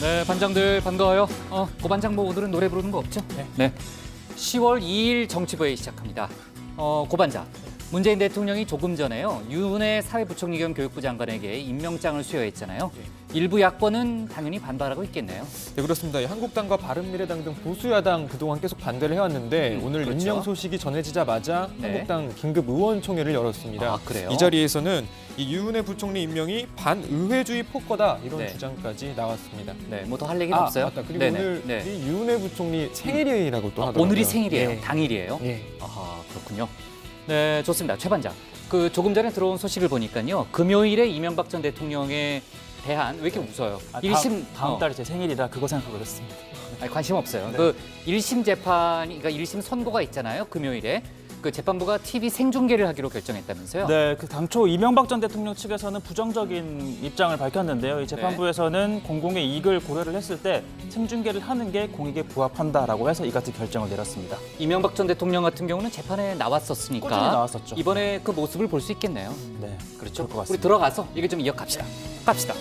네, 반장들 반가워요. 고반장 뭐 오늘은 노래 부르는 거 없죠? 네. 10월 2일 정치부회 시작합니다. 고반장, 문재인 대통령이 조금 전에요. 유은혜 사회부총리 겸 교육부 장관에게 임명장을 수여했잖아요. 일부 야권은 당연히 반발하고 있겠네요. 네, 그렇습니다. 한국당과 바른미래당 등 보수야당 그동안 계속 반대를 해왔는데 오늘 그렇죠. 임명 소식이 전해지자마자 네. 한국당 긴급 의원총회를 열었습니다. 아, 그래요? 이 자리에서는 이 유은혜 부총리 임명이 반의회주의 폭거다 이런 네. 주장까지 나왔습니다. 네, 뭐 더 할 얘기는 없어요? 맞다. 그리고 네네. 오늘 네. 이 유은혜 부총리 생일이라고 또 하더라고요. 오늘이 생일이에요. 예. 당일이에요. 예. 아하, 그렇군요. 네, 좋습니다. 최 반장. 조금 전에 들어온 소식을 보니까요. 금요일에 이명박 전 대통령에 대한 왜 이렇게 웃어요? 다음 달이 제 생일이라 그거 생각하고 그랬습니다. 아니, 관심 없어요. 네. 1심 재판이, 그러니까 1심 선고가 있잖아요. 금요일에. 재판부가 TV 생중계를 하기로 결정했다면서요? 네, 당초 이명박 전 대통령 측에서는 부정적인 입장을 밝혔는데요. 이 재판부에서는 공공의 이익을 고려를 했을 때 생중계를 하는 게 공익에 부합한다라고 해서 이 같은 결정을 내렸습니다. 이명박 전 대통령 같은 경우는 재판에 나왔었으니까 꾸준히 나왔었죠. 이번에 그 모습을 볼 수 있겠네요. 네, 그렇죠. 그럴 것 같습니다. 우리 들어가서 얘기 좀 이어갑시다. 갑시다.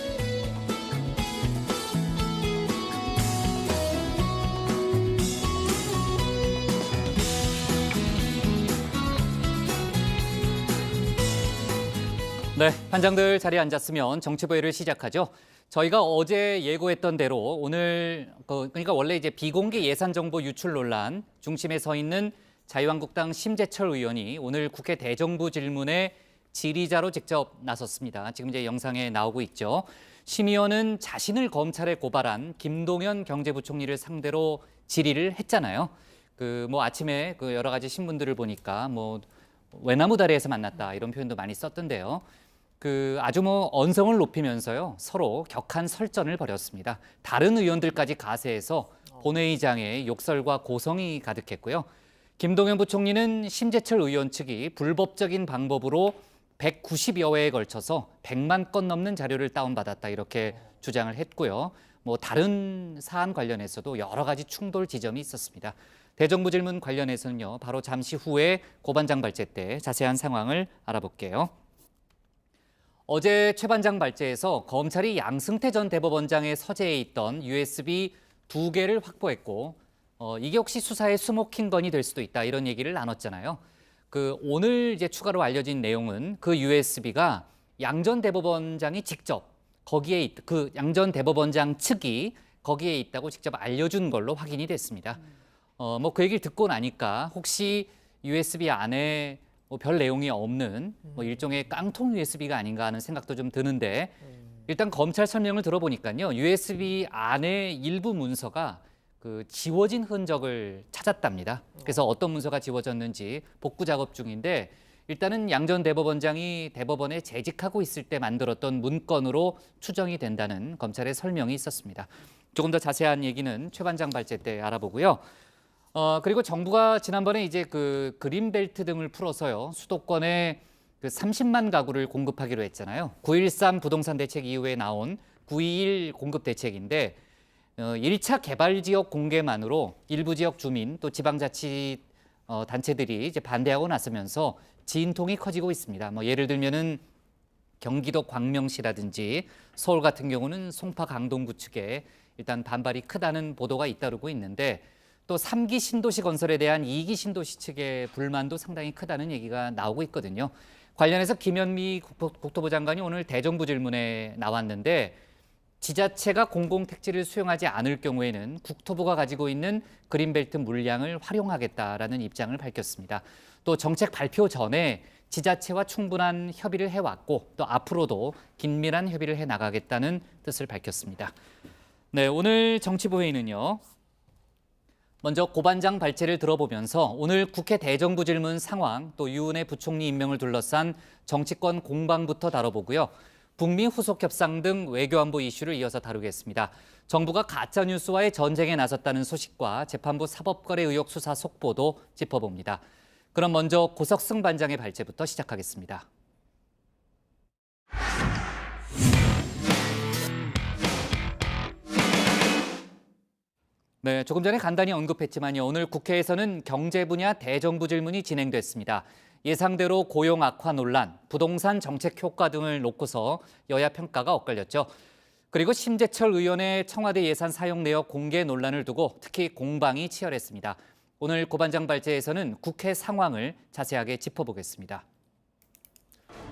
네, 반장들 자리에 앉았으면 정치부회를 시작하죠. 저희가 어제 예고했던 대로 오늘 그러니까 원래 이제 비공개 예산 정보 유출 논란 중심에 서 있는 자유한국당 심재철 의원이 오늘 국회 대정부 질문에 질의자로 직접 나섰습니다. 지금 이제 영상에 나오고 있죠. 심 의원은 자신을 검찰에 고발한 김동연 경제부총리를 상대로 질의를 했잖아요. 아침에 여러 가지 신문들을 보니까 외나무 다리에서 만났다 이런 표현도 많이 썼던데요. 아주 언성을 높이면서요 서로 격한 설전을 벌였습니다. 다른 의원들까지 가세해서 본회의장에 욕설과 고성이 가득했고요. 김동연 부총리는 심재철 의원 측이 불법적인 방법으로 190여 회에 걸쳐서 100만 건 넘는 자료를 다운받았다 이렇게 주장을 했고요. 다른 사안 관련해서도 여러 가지 충돌 지점이 있었습니다. 대정부 질문 관련해서는요 바로 잠시 후에 고반장 발제 때 자세한 상황을 알아볼게요. 어제 최 반장 발제에서 검찰이 양승태 전 대법원장의 서재에 있던 USB 2개를 확보했고 이게 혹시 수사의 수목힌건이 될 수도 있다 이런 얘기를 나눴잖아요. 오늘 이제 추가로 알려진 내용은 그 USB가 양 전 대법원장이 직접 거기에 양 전 대법원장 측이 거기에 있다고 직접 알려준 걸로 확인이 됐습니다. 그 얘기를 듣고 나니까 혹시 USB 안에 별 내용이 없는 일종의 깡통 USB가 아닌가 하는 생각도 좀 드는데 일단 검찰 설명을 들어보니까요. USB 안에 일부 문서가 지워진 흔적을 찾았답니다. 그래서 어떤 문서가 지워졌는지 복구 작업 중인데 일단은 양 전 대법원장이 대법원에 재직하고 있을 때 만들었던 문건으로 추정이 된다는 검찰의 설명이 있었습니다. 조금 더 자세한 얘기는 최 반장 발제 때 알아보고요. 그리고 정부가 지난번에 이제 그린벨트 등을 풀어서요. 수도권에 30만 가구를 공급하기로 했잖아요. 9.13 부동산 대책 이후에 나온 9.21 공급 대책인데 1차 개발 지역 공개만으로 일부 지역 주민 또 지방자치 단체들이 이제 반대하고 나서면서 진통이 커지고 있습니다. 예를 들면은 경기도 광명시라든지 서울 같은 경우는 송파 강동구 측에 일단 반발이 크다는 보도가 잇따르고 있는데 또 3기 신도시 건설에 대한 2기 신도시 측의 불만도 상당히 크다는 얘기가 나오고 있거든요. 관련해서 김현미 국토부 장관이 오늘 대정부 질문에 나왔는데 지자체가 공공택지를 수용하지 않을 경우에는 국토부가 가지고 있는 그린벨트 물량을 활용하겠다라는 입장을 밝혔습니다. 또 정책 발표 전에 지자체와 충분한 협의를 해왔고 또 앞으로도 긴밀한 협의를 해나가겠다는 뜻을 밝혔습니다. 네, 오늘 정치부회의는요. 먼저 고반장 발제를 들어보면서 오늘 국회 대정부 질문 상황 또 유은혜 부총리 임명을 둘러싼 정치권 공방부터 다뤄보고요. 북미 후속 협상 등 외교안보 이슈를 이어서 다루겠습니다. 정부가 가짜뉴스와의 전쟁에 나섰다는 소식과 재판부 사법거래 의혹 수사 속보도 짚어봅니다. 그럼 먼저 고석승 반장의 발제부터 시작하겠습니다. 네, 조금 전에 간단히 언급했지만요. 오늘 국회에서는 경제 분야 대정부 질문이 진행됐습니다. 예상대로 고용 악화 논란, 부동산 정책 효과 등을 놓고서 여야 평가가 엇갈렸죠. 그리고 심재철 의원의 청와대 예산 사용 내역 공개 논란을 두고 특히 공방이 치열했습니다. 오늘 고반장 발제에서는 국회 상황을 자세하게 짚어보겠습니다.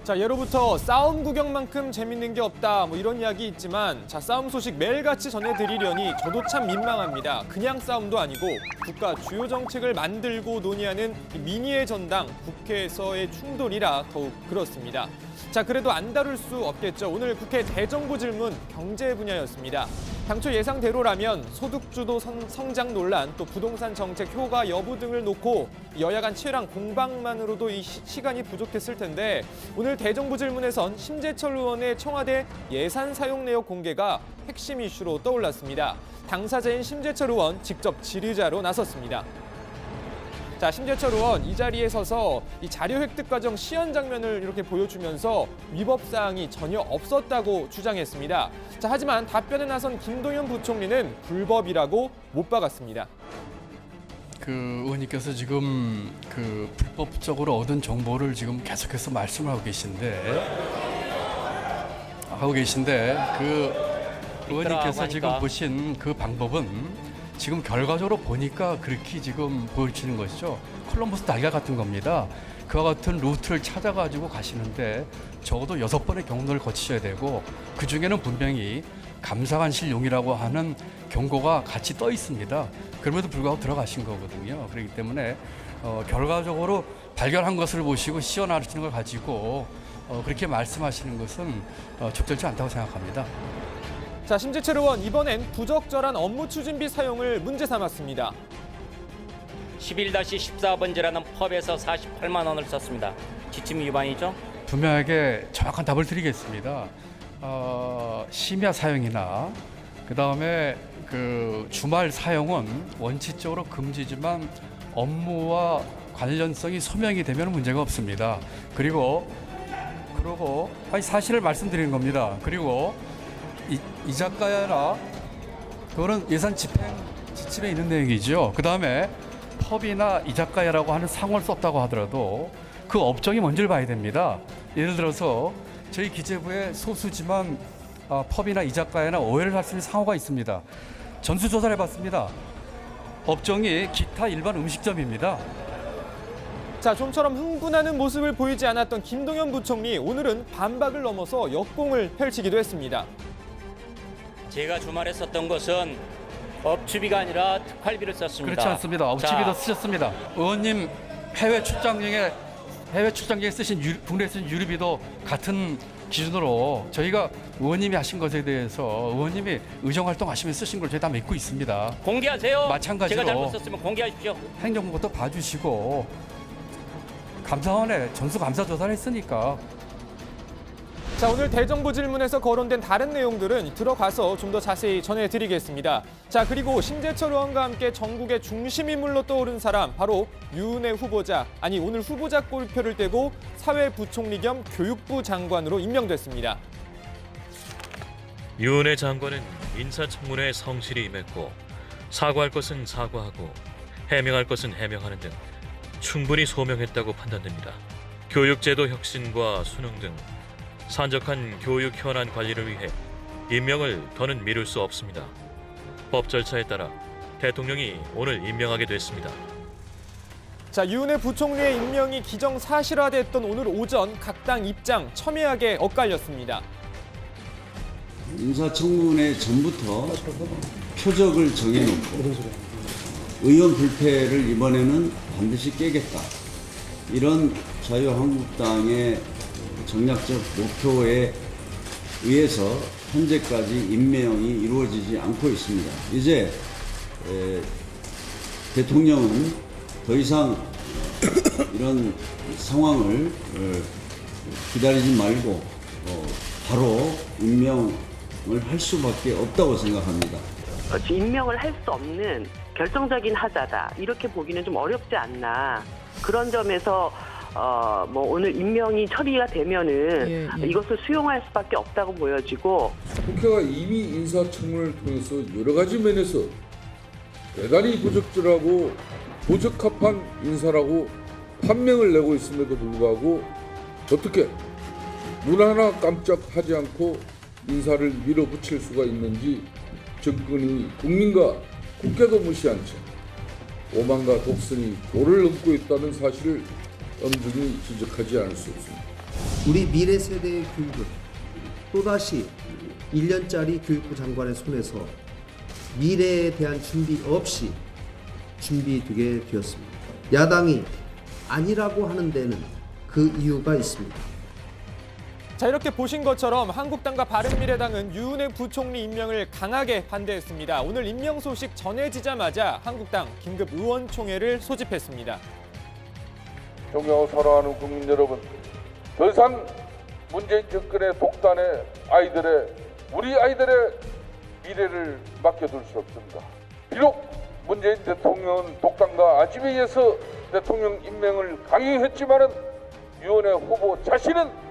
자, 예로부터 싸움 구경만큼 재밌는 게 없다 뭐 이런 이야기 있지만 자, 싸움 소식 매일같이 전해드리려니 저도 참 민망합니다. 그냥 싸움도 아니고 국가 주요 정책을 만들고 논의하는 이 민의의 전당 국회에서의 충돌이라 더욱 그렇습니다. 자, 그래도 안 다룰 수 없겠죠. 오늘 국회 대정부 질문 경제 분야였습니다. 당초 예상대로라면 소득주도 성장 논란, 또 부동산 정책 효과 여부 등을 놓고 여야 간 치열한 공방만으로도 이 시간이 부족했을 텐데 오늘 대정부 질문에선 심재철 의원의 청와대 예산 사용 내역 공개가 핵심 이슈로 떠올랐습니다. 당사자인 심재철 의원 직접 질의자로 나섰습니다. 자, 심재철 의원 이 자리에 서서 이 자료 획득 과정 시연 장면을 이렇게 보여주면서 위법 사항이 전혀 없었다고 주장했습니다. 자, 하지만 답변에 나선 김동연 부총리는 불법이라고 못 박았습니다. 그 의원님께서 지금 그 불법적으로 얻은 정보를 지금 계속해서 말씀을 하고 계신데 그 의원님께서 지금 보신 그 방법은 지금 결과적으로 보니까 그렇게 지금 보여지는 것이죠. 콜럼버스 달걀 같은 겁니다. 그와 같은 루트를 찾아가지고 가시는데 적어도 6번의 경로를 거치셔야 되고 그중에는 분명히 감사관실용이라고 하는 경고가 같이 떠 있습니다. 그럼에도 불구하고 들어가신 거거든요. 그렇기 때문에 결과적으로 발견한 것을 보시고 시연하시는 걸 가지고 그렇게 말씀하시는 것은 적절치 않다고 생각합니다. 자, 심재철 의원 이번엔 부적절한 업무 추진비 사용을 문제 삼았습니다. 11-14번지라는 펍에서 48만 원을 썼습니다. 지침 위반이죠? 분명하게 정확한 답을 드리겠습니다. 심야 사용이나 그다음에 그 주말 사용은 원칙적으로 금지지만 업무와 관련성이 소명이 되면 문제가 없습니다. 그리고 사실을 말씀드리는 겁니다. 그리고 이자카야나 그거는 예산 집행 지침에 있는 내용이죠. 그다음에 펍이나 이자카야라고 하는 상호를 썼다고 하더라도 그 업종이 뭔지를 봐야 됩니다. 예를 들어서 저희 기재부에 소수지만 펍이나 이자카야나 오해를 할 수 있는 상호가 있습니다. 전수조사를 해봤습니다. 업종이 기타 일반 음식점입니다. 자, 좀처럼 흥분하는 모습을 보이지 않았던 김동연 부총리 오늘은 반박을 넘어서 역공을 펼치기도 했습니다. 제가 주말에 썼던 것은 업추비가 아니라 특활비를 썼습니다. 그렇지 않습니다. 업추비도 쓰셨습니다. 의원님 해외 출장에 쓰신 국내에 쓰신 유류비도 같은 기준으로 저희가 의원님이 하신 것에 대해서 의원님이 의정활동 하시면서 쓰신 걸 저희 다 믿고 있습니다. 공개하세요. 마찬가지로 제가 잘못 썼으면 공개하십시오. 행정부부터 봐주시고 감사원에 전수감사조사를 했으니까. 자, 오늘 대정부 질문에서 거론된 다른 내용들은 들어가서 좀 더 자세히 전해드리겠습니다. 자, 그리고 심재철 의원과 함께 전국의 중심 인물로 떠오른 사람 바로 유은혜 후보자, 아니 오늘 후보자 골표를 떼고 사회부총리 겸 교육부 장관으로 임명됐습니다. 유은혜 장관은 인사청문회에 성실히 임했고 사과할 것은 사과하고 해명할 것은 해명하는 등 충분히 소명했다고 판단됩니다. 교육제도 혁신과 수능 등 산적한 교육 현안 관리를 위해 임명을 더는 미룰 수 없습니다. 법 절차에 따라 대통령이 오늘 임명하게 됐습니다. 자, 유은혜 부총리의 임명이 기정사실화됐던 오늘 오전 각 당 입장 첨예하게 엇갈렸습니다. 인사청문회 전부터 표적을 정해놓고 의원 불패를 이번에는 반드시 깨겠다. 이런 자유한국당의 정략적 목표에 의해서 현재까지 임명이 이루어지지 않고 있습니다. 이제 대통령은 더 이상 이런 상황을 기다리지 말고 바로 임명을 할 수밖에 없다고 생각합니다. 임명을 할 수 없는 결정적인 하자다 이렇게 보기는 좀 어렵지 않나. 그런 점에서 오늘 임명이 처리가 되면은 이것을 수용할 수밖에 없다고 보여지고, 국회가 이미 인사청문회를 통해서 여러 가지 면에서 대단히 부적절하고 부적합한 인사라고 판명을 내고 있음에도 불구하고 어떻게 눈 하나 깜짝하지 않고 인사를 밀어붙일 수가 있는지 정권이 국민과 국가도 무시한 채 오만과 독선이 도를 넘고 있다는 사실을 엄중히 지적하지 않을 수 없습니다. 우리 미래 세대의 교육은 또다시 1년짜리 교육부 장관의 손에서 미래에 대한 준비 없이 준비되게 되었습니다. 야당이 아니라고 하는 데는 그 이유가 있습니다. 자, 이렇게 보신 것처럼 한국당과 바른미래당은 유은혜 부총리 임명을 강하게 반대했습니다. 오늘 임명 소식 전해지자마자 한국당 긴급 의원총회를 소집했습니다. 존경하고 사랑하는 국민 여러분, 더 이상 문재인 정권의 독단에 우리 아이들의 미래를 맡겨둘 수 없습니다. 비록 문재인 대통령은 독단과 아집에 의해서 대통령 임명을 강요했지만은 유은혜 후보 자신은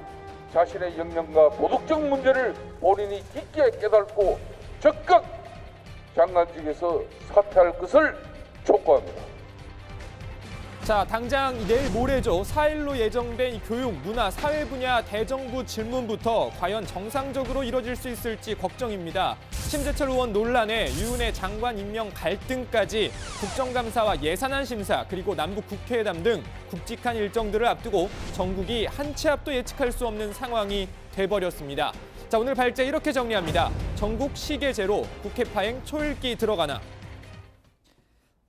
자신의 역량과 도덕적 문제를 본인이 깊게 깨닫고 적극 장관직에서 사퇴할 것을 촉구합니다. 자, 당장 내일 모레죠. 4일로 예정된 이 교육, 문화, 사회 분야 대정부 질문부터 과연 정상적으로 이뤄질 수 있을지 걱정입니다. 심재철 의원 논란에 유은혜 장관 임명 갈등까지 국정감사와 예산안 심사 그리고 남북 국회회담 등 굵직한 일정들을 앞두고 전국이 한 치 앞도 예측할 수 없는 상황이 돼버렸습니다. 자, 오늘 발제 이렇게 정리합니다. 전국 시계제로 국회 파행 초읽기 들어가나.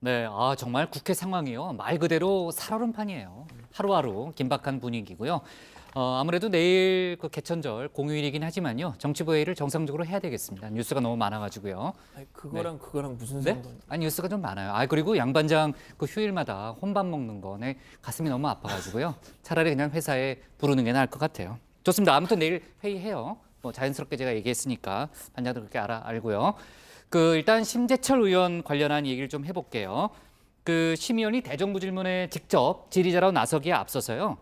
네, 정말 국회 상황이요. 말 그대로 살얼음판이에요. 하루하루 긴박한 분위기고요. 아무래도 내일 그 개천절 공휴일이긴 하지만요. 정치부회의를 정상적으로 해야 되겠습니다. 뉴스가 너무 많아가지고요. 그거랑 무슨 네? 상관? 아니, 뉴스가 좀 많아요. 그리고 양반장 그 휴일마다 혼밥 먹는 거에 가슴이 너무 아파가지고요. 차라리 그냥 회사에 부르는 게 나을 것 같아요. 좋습니다. 아무튼 내일 회의해요. 뭐 자연스럽게 제가 얘기했으니까 반장들 그렇게 알고요. 일단 심재철 의원 관련한 얘기를 좀 해볼게요. 심의원이 대정부 질문에 직접 질의자로 나서기에 앞서서요.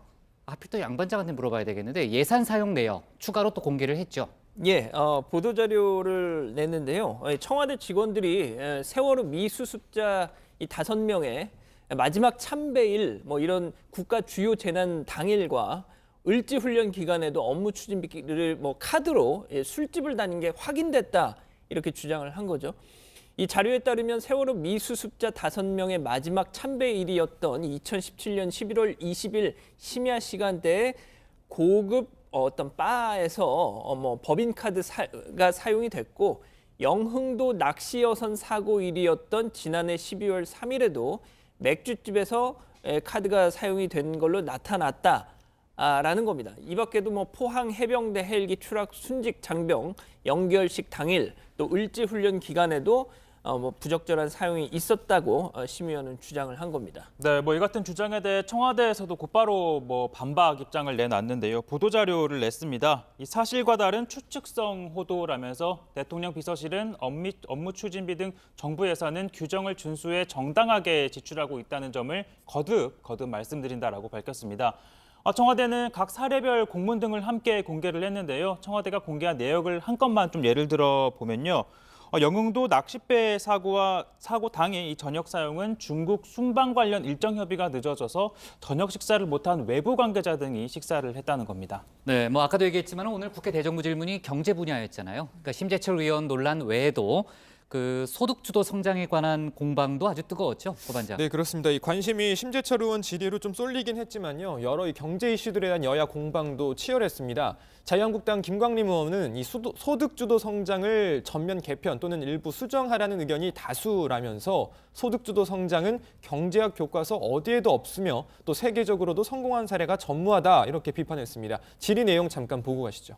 하필 또 양반장한테 물어봐야 되겠는데 예산 사용 내역 추가로 또 공개를 했죠. 예, 보도 자료를 냈는데요. 청와대 직원들이 세월호 미수습자 이 5명의 마지막 참배일 뭐 이런 국가 주요 재난 당일과 을지 훈련 기간에도 업무 추진비를 뭐 카드로 술집을 다닌 게 확인됐다. 이렇게 주장을 한 거죠. 이 자료에 따르면 세월호 미수습자 5명의 마지막 참배일이었던 2017년 11월 20일 심야 시간대에 고급 어떤 바에서 법인카드가 사용이 됐고 영흥도 낚시여선 사고일이었던 지난해 12월 3일에도 맥주집에서 카드가 사용이 된 걸로 나타났다. 라는 겁니다. 이 밖에도 포항 해병대 헬기 추락 순직 장병 연결식 당일 또 을지 훈련 기간에도 부적절한 사용이 있었다고 심의원은 주장을 한 겁니다. 네, 이 같은 주장에 대해 청와대에서도 곧바로 반박 입장을 내놨는데요. 보도 자료를 냈습니다. 이 사실과 다른 추측성 호도라면서 대통령 비서실은 업무 추진비 등 정부 예산은 규정을 준수해 정당하게 지출하고 있다는 점을 거듭 말씀드린다라고 밝혔습니다. 청와대는 각 사례별 공문 등을 함께 공개를 했는데요. 청와대가 공개한 내역을 한 건만 좀 예를 들어 보면요. 영흥도 낚싯배 사고 당일 이 저녁 사용은 중국 순방 관련 일정 협의가 늦어져서 저녁 식사를 못한 외부 관계자 등이 식사를 했다는 겁니다. 네, 아까도 얘기했지만 오늘 국회 대정부 질문이 경제 분야였잖아요. 그러니까 심재철 의원 논란 외에도 소득주도 성장에 관한 공방도 아주 뜨거웠죠, 고반장. 네, 그렇습니다. 이 관심이 심재철 의원 질의로 좀 쏠리긴 했지만요. 여러 이 경제 이슈들에 대한 여야 공방도 치열했습니다. 자유한국당 김광림 의원은 이 소득주도 성장을 전면 개편 또는 일부 수정하라는 의견이 다수라면서 소득주도 성장은 경제학 교과서 어디에도 없으며 또 세계적으로도 성공한 사례가 전무하다 이렇게 비판했습니다. 질의 내용 잠깐 보고 가시죠.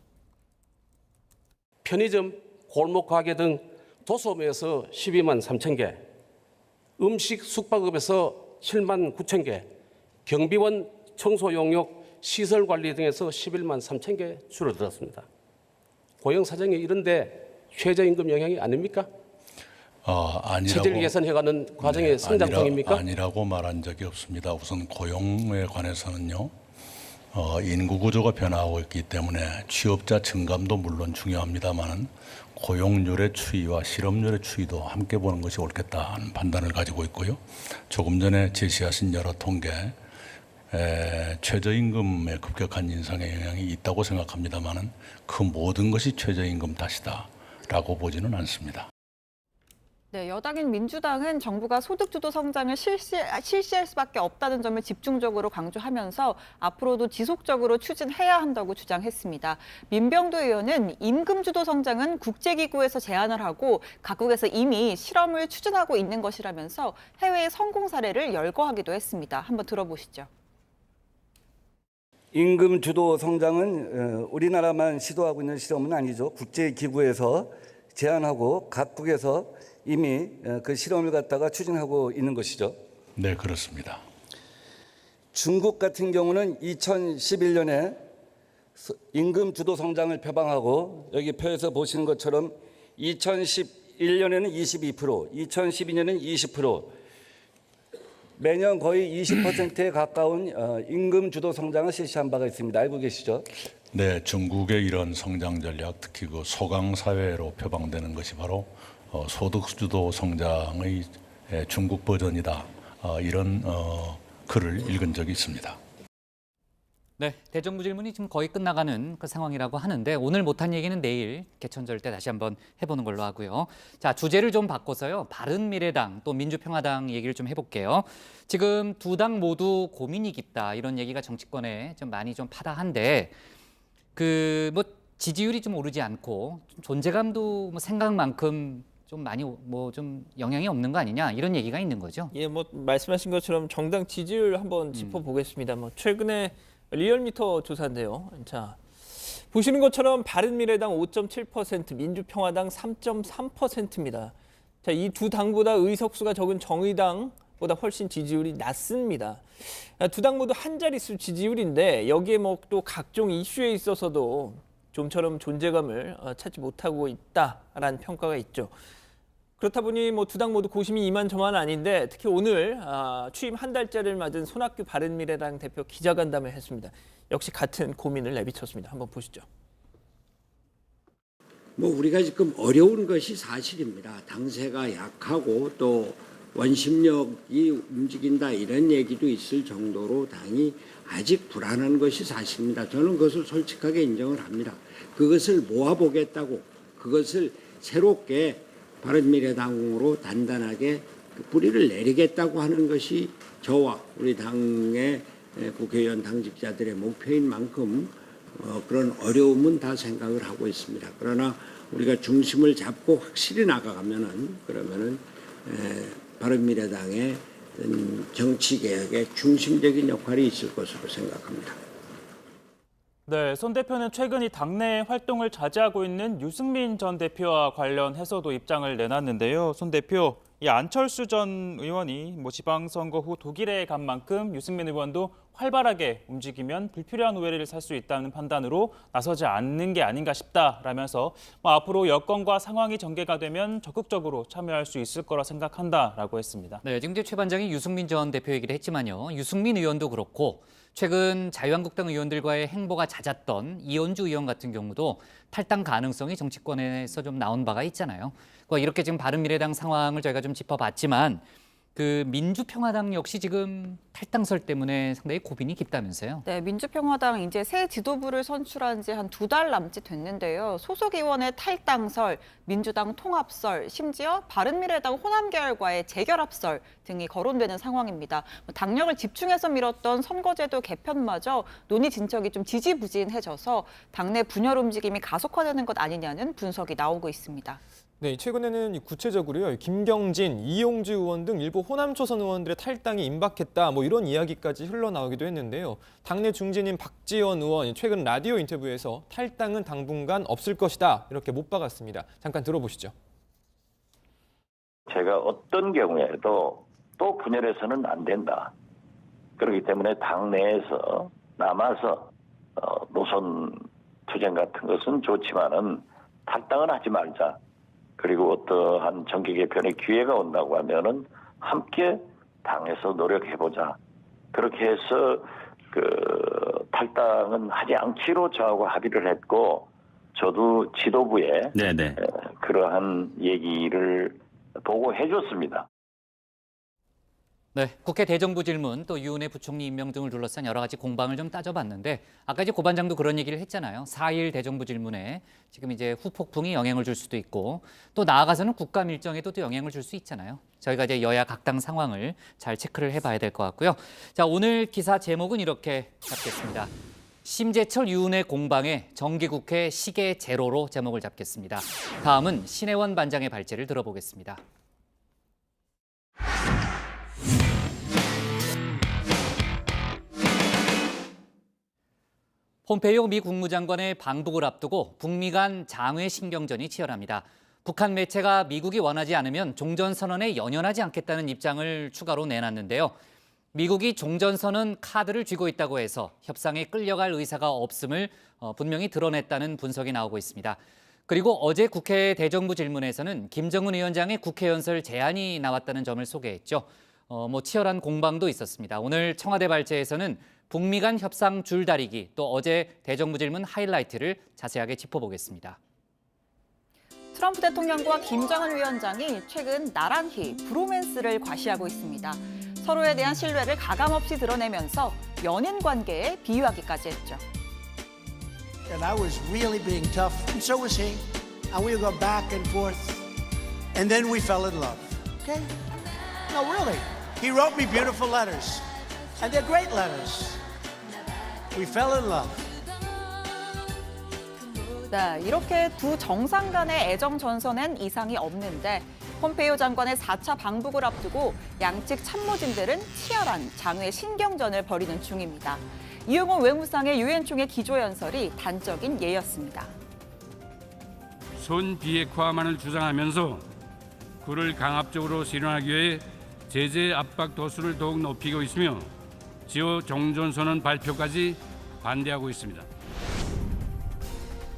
편의점, 골목 가게 등 도소매에서 12만 3천 개, 음식 숙박업에서 7만 9천 개, 경비원, 청소용역, 시설관리 등에서 11만 3천 개 줄어들었습니다. 고용 사정이 이런데 최저임금 영향이 아닙니까? 체질 개선해가는 과정의 성장통입니까? 아니라고 말한 적이 없습니다. 우선 고용에 관해서는요. 인구 구조가 변화하고 있기 때문에 취업자 증감도 물론 중요합니다만 고용률의 추이와 실업률의 추이도 함께 보는 것이 옳겠다 하는 판단을 가지고 있고요. 조금 전에 제시하신 여러 통계 최저임금의 급격한 인상의 영향이 있다고 생각합니다만은 그 모든 것이 최저임금 탓이다라고 보지는 않습니다. 네, 여당인 민주당은 정부가 소득주도 성장을 실시할 수밖에 없다는 점을 집중적으로 강조하면서 앞으로도 지속적으로 추진해야 한다고 주장했습니다. 민병도 의원은 임금주도 성장은 국제기구에서 제안을 하고 각국에서 이미 실험을 추진하고 있는 것이라면서 해외의 성공 사례를 열거하기도 했습니다. 한번 들어보시죠. 임금 주도 성장은 우리나라만 시도하고 있는 실험은 아니죠. 국제기구에서 제안하고 각국에서 이미 그 실험을 갖다가 추진하고 있는 것이죠. 네, 그렇습니다. 중국 같은 경우는 2011년에 임금 주도 성장을 표방하고 여기 표에서 보시는 것처럼 2011년에는 22%, 2012년에는 20%, 매년 거의 20%에 가까운 임금 주도 성장을 실시한 바가 있습니다. 알고 계시죠? 네, 중국의 이런 성장 전략, 특히 그 소강 사회로 표방되는 것이 바로 소득 주도 성장의 중국 버전이다. 이런 글을 읽은 적이 있습니다. 네, 대정부 질문이 지금 거의 끝나가는 그 상황이라고 하는데 오늘 못한 얘기는 내일 개천절 때 다시 한번 해보는 걸로 하고요. 자, 주제를 좀 바꿔서요. 바른미래당 또 민주평화당 얘기를 좀 해볼게요. 지금 두 당 모두 고민이 깊다 이런 얘기가 정치권에 좀 많이 좀 파다한데 그 뭐 지지율이 좀 오르지 않고 좀 존재감도 뭐 생각만큼 좀 많이 뭐 좀 영향이 없는 거 아니냐 이런 얘기가 있는 거죠. 예, 뭐 말씀하신 것처럼 정당 지지율 한번 짚어보겠습니다. 뭐 최근에 리얼미터 조사인데요. 자, 보시는 것처럼 바른미래당 5.7%, 민주평화당 3.3%입니다. 자, 이 두 당보다 의석수가 적은 정의당보다 훨씬 지지율이 낮습니다. 두 당 모두 한 자릿수 지지율인데 여기에 뭐 또 각종 이슈에 있어서도 좀처럼 존재감을 찾지 못하고 있다라는 평가가 있죠. 그렇다 보니 뭐 두 당 모두 고심이 이만저만 아닌데 특히 오늘 취임 한 달째를 맞은 손학규 바른미래당 대표 기자간담회 했습니다. 역시 같은 고민을 내비쳤습니다. 한번 보시죠. 뭐 우리가 지금 어려운 것이 사실입니다. 당세가 약하고 또 원심력이 움직인다 이런 얘기도 있을 정도로 당이 아직 불안한 것이 사실입니다. 저는 그것을 솔직하게 인정을 합니다. 그것을 모아보겠다고 그것을 새롭게 바른미래당으로 단단하게 뿌리를 내리겠다고 하는 것이 저와 우리 당의 국회의원 당직자들의 목표인 만큼 그런 어려움은 다 생각을 하고 있습니다. 그러나 우리가 중심을 잡고 확실히 나가가면은 그러면은 바른미래당의 정치개혁의 중심적인 역할이 있을 것으로 생각합니다. 네, 손 대표는 최근 이 당내 활동을 자제하고 있는 유승민 전 대표와 관련해서도 입장을 내놨는데요. 손 대표, 이 안철수 전 의원이 뭐 지방선거 후 독일에 간 만큼 유승민 의원도 활발하게 움직이면 불필요한 오해를 살 수 있다는 판단으로 나서지 않는 게 아닌가 싶다라면서 뭐 앞으로 여건과 상황이 전개가 되면 적극적으로 참여할 수 있을 거라 생각한다라고 했습니다. 네, 지금 이제 최 반장이 유승민 전 대표 얘기를 했지만요. 유승민 의원도 그렇고 최근 자유한국당 의원들과의 행보가 잦았던 이현주 의원 같은 경우도 탈당 가능성이 정치권에서 좀 나온 바가 있잖아요. 이렇게 지금 바른미래당 상황을 저희가 좀 짚어봤지만 그 민주평화당 역시 지금 탈당설 때문에 상당히 고민이 깊다면서요? 네, 민주평화당 이제 새 지도부를 선출한 지 한 2달 남짓 됐는데요. 소속 의원의 탈당설, 민주당 통합설, 심지어 바른미래당 호남계열과의 재결합설 등이 거론되는 상황입니다. 당력을 집중해서 밀었던 선거제도 개편마저 논의 진척이 좀 지지부진해져서 당내 분열 움직임이 가속화되는 것 아니냐는 분석이 나오고 있습니다. 네, 최근에는 구체적으로요. 김경진, 이용주 의원 등 일부 호남 초선 의원들의 탈당이 임박했다. 뭐 이런 이야기까지 흘러나오기도 했는데요. 당내 중진인 박지원 의원 최근 라디오 인터뷰에서 탈당은 당분간 없을 것이다. 이렇게 못 박았습니다. 잠깐 들어보시죠. 제가 어떤 경우에도 또 분열해서는 안 된다. 그렇기 때문에 당내에서 남아서 노선 투쟁 같은 것은 좋지만은 탈당은 하지 말자. 그리고 어떠한 정계 개편의 기회가 온다고 하면은 함께 당에서 노력해보자. 그렇게 해서 그 탈당은 하지 않기로 저하고 합의를 했고, 저도 지도부에 그러한 얘기를 보고해줬습니다. 네, 국회 대정부 질문 또 유은혜 부총리 임명 등을 둘러싼 여러 가지 공방을 좀 따져봤는데 아까 이제 고 반장도 그런 얘기를 했잖아요. 4일 대정부 질문에 지금 이제 후폭풍이 영향을 줄 수도 있고 또 나아가서는 국감 일정에도 또 영향을 줄 수 있잖아요. 저희가 이제 여야 각 당 상황을 잘 체크를 해봐야 될 것 같고요. 자, 오늘 기사 제목은 이렇게 잡겠습니다. 심재철 유은혜 공방에 정기국회 시계 제로로 제목을 잡겠습니다. 다음은 신혜원 반장의 발제를 들어보겠습니다. 폼페이오 미 국무장관의 방북을 앞두고 북미 간 장외 신경전이 치열합니다. 북한 매체가 미국이 원하지 않으면 종전선언에 연연하지 않겠다는 입장을 추가로 내놨는데요. 미국이 종전선언 카드를 쥐고 있다고 해서 협상에 끌려갈 의사가 없음을 분명히 드러냈다는 분석이 나오고 있습니다. 그리고 어제 국회 대정부 질문에서는 김정은 위원장의 국회 연설 제안이 나왔다는 점을 소개했죠. 치열한 공방도 있었습니다. 오늘 청와대 발제에서는 북미 간 협상 줄다리기 또 어제 대정부 질문 하이라이트를 자세하게 짚어보겠습니다. 트럼프 대통령과 김정은 위원장이 최근 나란히 브로맨스를 과시하고 있습니다. 서로에 대한 신뢰를 가감없이 드러내면서 연인 관계에 비유하기까지 했죠. And I was really being tough, and so was he. And we would go back and forth, and then we fell in love. Okay? No, really. He wrote me beautiful letters, and they're great letters. We fell in love. 네, 이렇게 두 정상 간의 애정 전선엔 이상이 없는데 폼페이오 장관의 4차 방북을 앞두고 양측 참모진들은 치열한 장외 신경전을 벌이는 중입니다. 이용호 외무상의 유엔 총회 기조연설이 단적인 예였습니다. 손비핵화만을 주장하면서 그를 강압적으로 실현하기 위해 제재 압박 도수를 더욱 높이고 있으며 지호 종전선언 발표까지 반대하고 있습니다.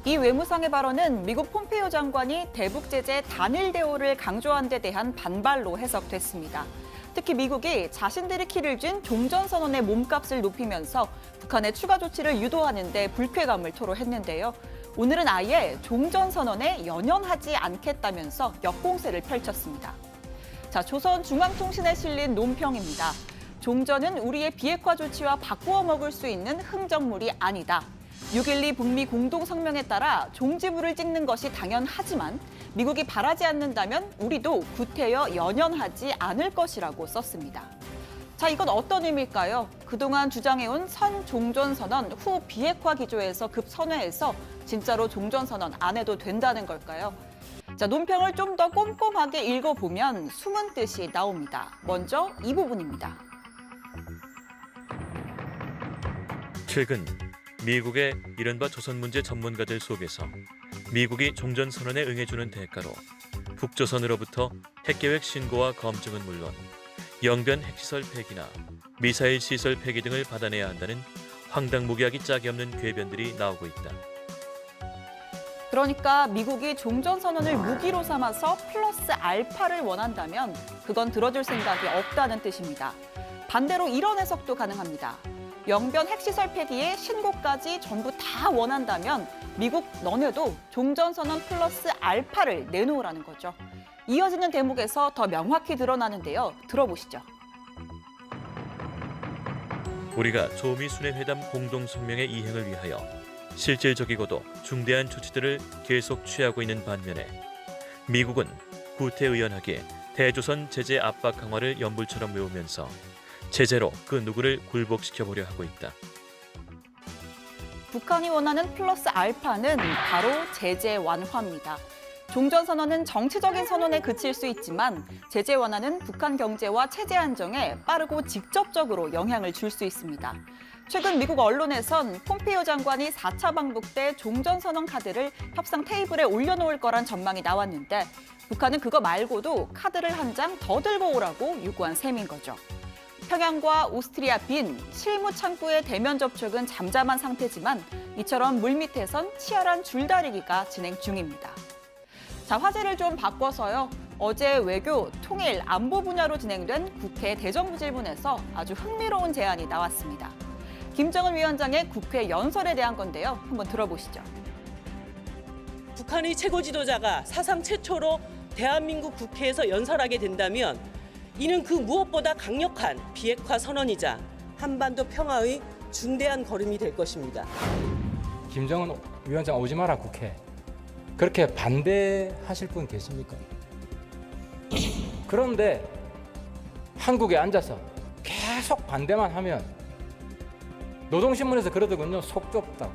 이 외무상의 발언은 미국 폼페이오 장관이 대북 제재 단일 대우를 강조한 데 대한 반발로 해석됐습니다. 특히 미국이 자신들이 키를 쥔 종전선언의 몸값을 높이면서 북한의 추가 조치를 유도하는 데 불쾌감을 토로했는데요. 오늘은 아예 종전선언에 연연하지 않겠다면서 역공세를 펼쳤습니다. 자, 조선중앙통신에 실린 논평입니다. 종전은 우리의 비핵화 조치와 바꾸어 먹을 수 있는 흥정물이 아니다. 6.12 북미 공동성명에 따라 종지부를 찍는 것이 당연하지만 미국이 바라지 않는다면 우리도 구태여 연연하지 않을 것이라고 썼습니다. 자, 이건 어떤 의미일까요? 그동안 주장해온 선종전선언 후 비핵화 기조에서 급선회해서 진짜로 종전선언 안 해도 된다는 걸까요? 자, 논평을 좀 더 꼼꼼하게 읽어보면 숨은 뜻이 나옵니다. 먼저 이 부분입니다. 최근 미국의 이른바 조선 문제 전문가들 속에서 미국이 종전선언에 응해주는 대가로 북조선으로부터 핵계획 신고와 검증은 물론 영변 핵시설 폐기나 미사일 시설 폐기 등을 받아내야 한다는 황당무계하기 짝이 없는 궤변들이 나오고 있다. 그러니까 미국이 종전선언을 무기로 삼아서 플러스 알파를 원한다면 그건 들어줄 생각이 없다는 뜻입니다. 반대로 이런 해석도 가능합니다. 영변 핵시설 폐기에 신고까지 전부 다 원한다면 미국 너네도 종전선언 플러스 알파를 내놓으라는 거죠. 이어지는 대목에서 더 명확히 드러나는데요. 들어보시죠. 우리가 조미 순회 회담 공동성명의 이행을 위하여 실질적이고도 중대한 조치들을 계속 취하고 있는 반면에 미국은 구태의연하게 대조선 제재 압박 강화를 연불처럼 외우면서 제재로 그 누구를 굴복시켜보려 하고 있다. 북한이 원하는 플러스 알파는 바로 제재 완화입니다. 종전선언은 정치적인 선언에 그칠 수 있지만 제재 완화는 북한 경제와 체제 안정에 빠르고 직접적으로 영향을 줄 수 있습니다. 최근 미국 언론에선 폼페이오 장관이 4차 방북 때 종전선언 카드를 협상 테이블에 올려놓을 거란 전망이 나왔는데 북한은 그거 말고도 카드를 한 장 더 들고 오라고 요구한 셈인 거죠. 평양과 오스트리아 빈, 실무 창구의 대면 접촉은 잠잠한 상태지만 이처럼 물밑에선 치열한 줄다리기가 진행 중입니다. 자, 화제를 좀 바꿔서요. 어제 외교, 통일, 안보 분야로 진행된 국회 대정부 질문에서 아주 흥미로운 제안이 나왔습니다. 김정은 위원장의 국회 연설에 대한 건데요. 한번 들어보시죠. 북한의 최고 지도자가 사상 최초로 대한민국 국회에서 연설하게 된다면 이는 그 무엇보다 강력한 비핵화 선언이자 한반도 평화의 중대한 걸음이 될 것입니다. 김정은 위원장 오지 마라 국회. 그렇게 반대하실 분 계십니까? 그런데 한국에 앉아서 계속 반대만 하면 노동신문에서 그러더군요. 속 좁다고.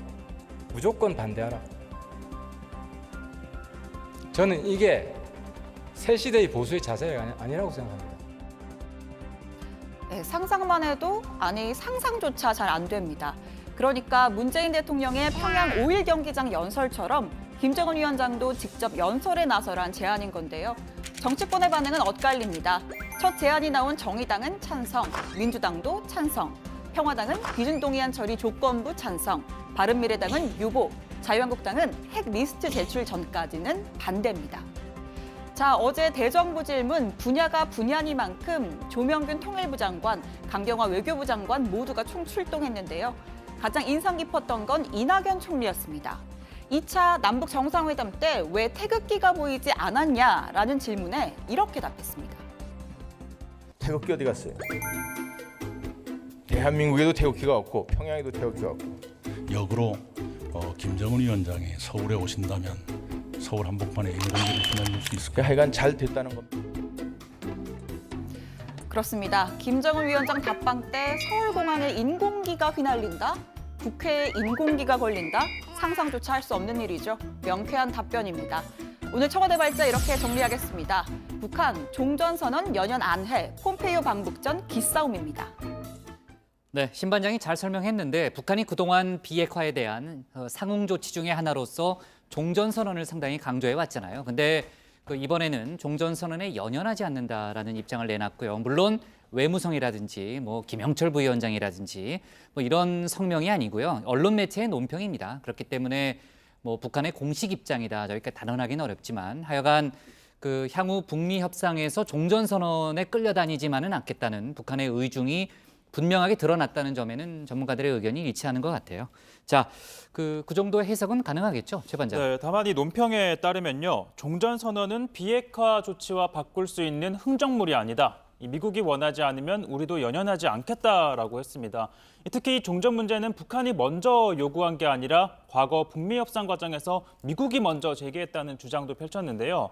무조건 반대하라. 저는 이게 새 시대의 보수의 자세가 아니라고 생각합니다. 네, 상상만 해도 아니 상상조차 잘 안 됩니다. 그러니까 문재인 대통령의 평양 5일 경기장 연설처럼 김정은 위원장도 직접 연설에 나서란 제안인 건데요. 정치권의 반응은 엇갈립니다. 첫 제안이 나온 정의당은 찬성, 민주당도 찬성, 평화당은 비준동의안 처리 조건부 찬성, 바른미래당은 유보, 자유한국당은 핵 리스트 제출 전까지는 반대입니다. 자, 어제 대정부 질문 분야가 분야니만큼 조명균 통일부 장관, 강경화 외교부 장관 모두가 총출동했는데요. 가장 인상 깊었던 건 이낙연 총리였습니다. 2차 남북 정상회담 때 왜 태극기가 보이지 않았냐라는 질문에 이렇게 답했습니다. 태극기 어디 갔어요? 대한민국에도 태극기가 없고 평양에도 태극기가 없고. 역으로 김정은 위원장이 서울에 오신다면 서울 한복판에 인공기를 휘날릴 수 있을까요? 하여간 잘 됐다는 겁니다. 그렇습니다. 김정은 위원장 답방 때 서울공항에 인공기가 휘날린다? 국회에 인공기가 걸린다? 상상조차 할 수 없는 일이죠. 명쾌한 답변입니다. 오늘 청와대 발자 이렇게 정리하겠습니다. 북한 종전선언 연연 안해, 폼페이오 방북 전 기싸움입니다. 네, 신 반장이 잘 설명했는데 북한이 그동안 비핵화에 대한 상응 조치 중에 하나로서 종전선언을 상당히 강조해 왔잖아요. 근데 이번에는 종전선언에 연연하지 않는다라는 입장을 내놨고요. 물론 외무성이라든지 뭐 김영철 부위원장이라든지 뭐 이런 성명이 아니고요. 언론 매체의 논평입니다. 그렇기 때문에 뭐 북한의 공식 입장이다 저희가 단언하기는 어렵지만 하여간 향후 북미 협상에서 종전선언에 끌려다니지만은 않겠다는 북한의 의중이 분명하게 드러났다는 점에는 전문가들의 의견이 일치하는 것 같아요. 자, 그 정도의 해석은 가능하겠죠, 최 반장. 네, 다만 이 논평에 따르면요, 종전선언은 비핵화 조치와 바꿀 수 있는 흥정물이 아니다. 미국이 원하지 않으면 우리도 연연하지 않겠다라고 했습니다. 특히 이 종전 문제는 북한이 먼저 요구한 게 아니라 과거 북미 협상 과정에서 미국이 먼저 제기했다는 주장도 펼쳤는데요.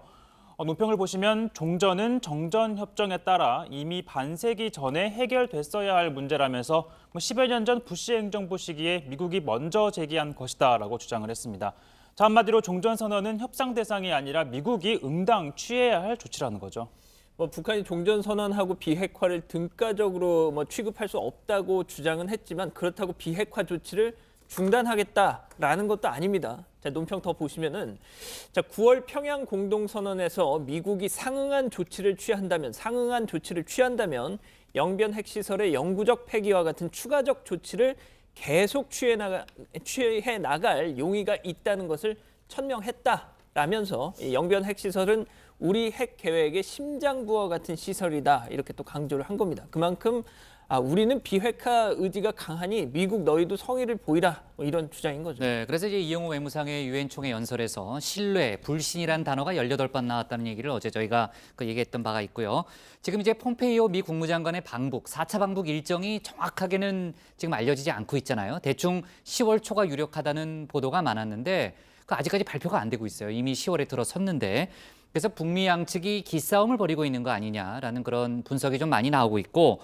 논평을 보시면 종전은 정전협정에 따라 이미 반세기 전에 해결됐어야 할 문제라면서 10여 년 전 부시 행정부 시기에 미국이 먼저 제기한 것이다라고 주장을 했습니다. 자, 한마디로 종전선언은 협상 대상이 아니라 미국이 응당 취해야 할 조치라는 거죠. 북한이 종전선언하고 비핵화를 등가적으로 취급할 수 없다고 주장은 했지만 그렇다고 비핵화 조치를 중단하겠다라는 것도 아닙니다. 자, 논평 더 보시면은 9월 평양 공동선언에서 미국이 상응한 조치를 취한다면 영변 핵시설의 영구적 폐기와 같은 추가적 조치를 계속 취해 나갈 용의가 있다는 것을 천명했다라면서 이 영변 핵시설은 우리 핵 계획의 심장부와 같은 시설이다 이렇게 또 강조를 한 겁니다. 그만큼 우리는 비핵화 의지가 강하니 미국 너희도 성의를 보이라 이런 주장인 거죠. 네, 그래서 이제 이영호 외무상의 유엔 총회 연설에서 신뢰, 불신이란 단어가 18번 나왔다는 얘기를 어제 저희가 얘기했던 바가 있고요. 지금 이제 폼페이오 미 국무장관의 방북, 4차 방북 일정이 정확하게는 지금 알려지지 않고 있잖아요. 대충 10월 초가 유력하다는 보도가 많았는데 아직까지 발표가 안 되고 있어요. 이미 10월에 들어섰는데. 그래서 북미 양측이 기싸움을 벌이고 있는 거 아니냐라는 그런 분석이 좀 많이 나오고 있고